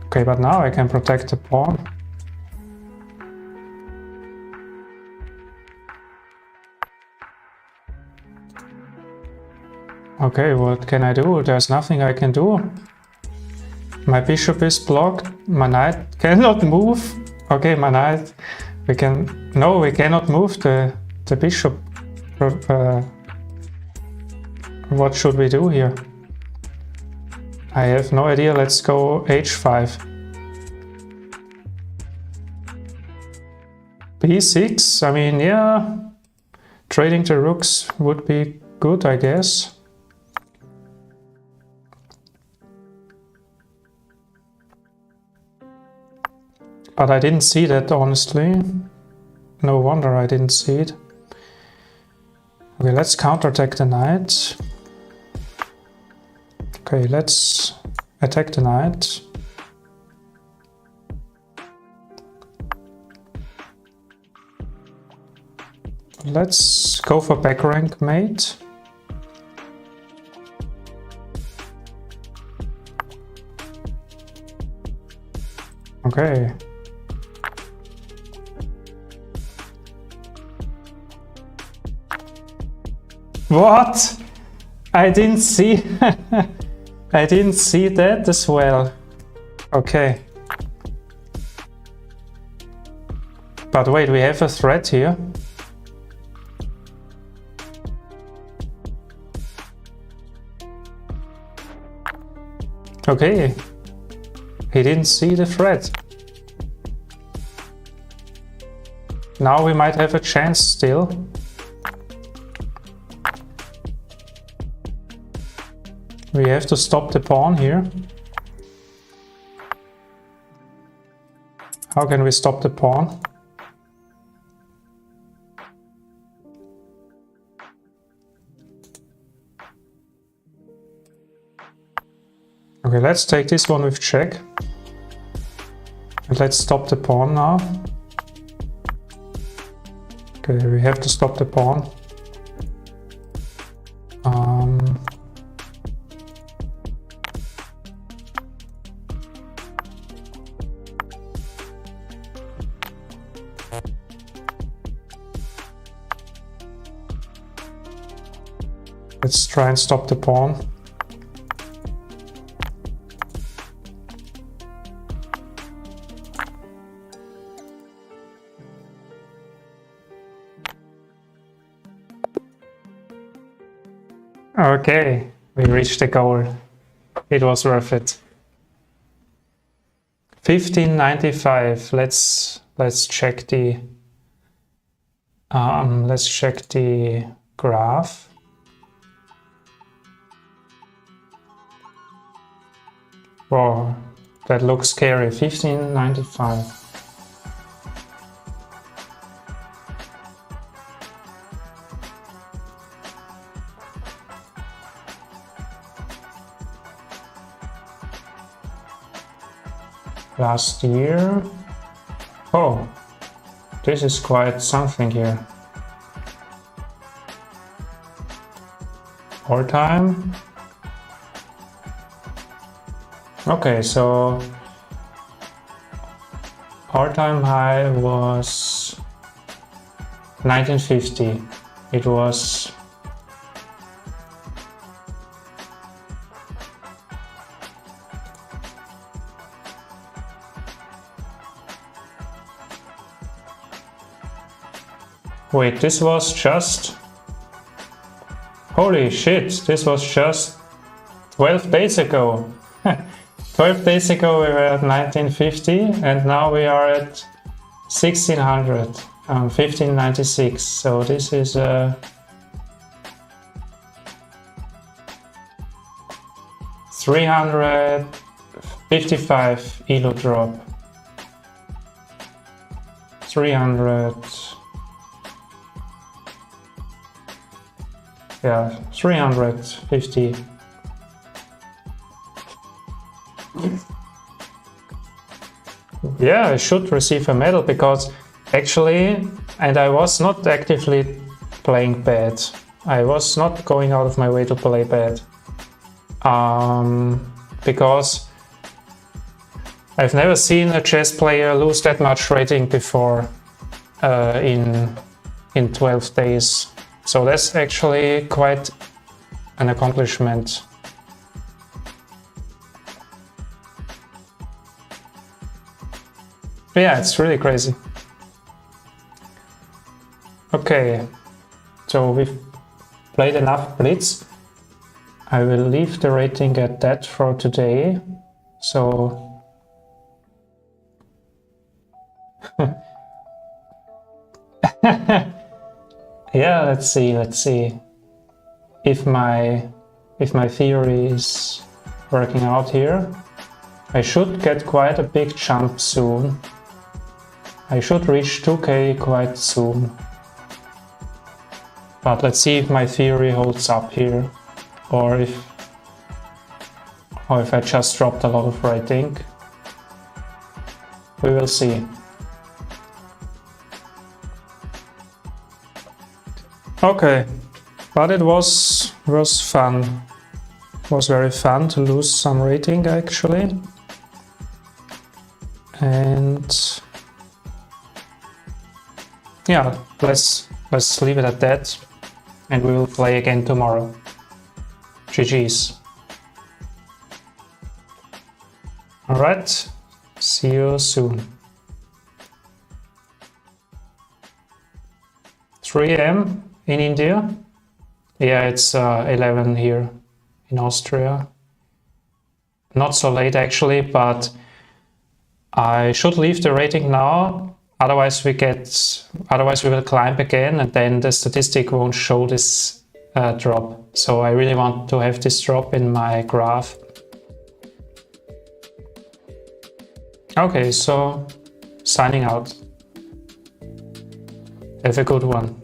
Okay, but now I can protect the pawn. Okay, what can I do? There's nothing I can do. My bishop is blocked. My knight cannot move. Okay, my knight. We cannot move the bishop. What should we do here? I have no idea. Let's go h5. b6. I mean, yeah. Trading the rooks would be good, I guess. But I didn't see that, honestly. No wonder I didn't see it. Okay, let's counterattack the knight. Okay, let's attack the knight. Let's go for back rank mate. Okay. What? I didn't see. I didn't see that as well. Okay. But wait, we have a threat here. Okay. He didn't see the threat. Now we might have a chance still. We have to stop the pawn here. How can we stop the pawn? Okay, let's take this one with check. And let's stop the pawn now. Okay, we have to stop the pawn. Let's try and stop the pawn. Okay, we reached the goal. It was worth it. 1595. Let's check the graph. Whoa, that looks scary. 1595. Last year. Oh, this is quite something here. All time. Okay, so All-time high was 1950. It was wait, this was just... Holy shit, this was just 12 days ago. 12 days ago we were at 1950 and now we are at 1600, 1596. So this is a 355 elo drop. 300... yeah, 350. Yeah, I should receive a medal because actually, and I was not actively playing bad. I was not going out of my way to play bad. Because I've never seen a chess player lose that much rating before in 12 days. So that's actually quite an accomplishment. Yeah, it's really crazy. Okay, so we've played enough Blitz. I will leave the rating at that for today. So yeah, let's see if my theory is working out here. I should get quite a big jump soon. I should reach 2k quite soon. But let's see if my theory holds up here, or if I just dropped a lot of rating. We will see. Okay, but it was fun. It was very fun to lose some rating actually. And yeah, let's leave it at that, and we will play again tomorrow. GG's. Alright, see you soon. 3 AM in India? Yeah, it's 11 here in Austria. Not so late actually, but I should leave the rating now. Otherwise we will climb again and then the statistic won't show this drop. So I really want to have this drop in my graph. Okay, so signing out. Have a good one.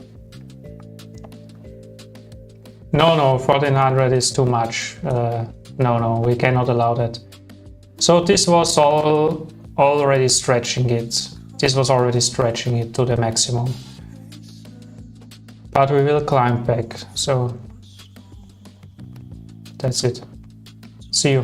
No, 1400 is too much. No, we cannot allow that. So this was already stretching it. This was already stretching it to the maximum. But we will climb back, so that's it. See you.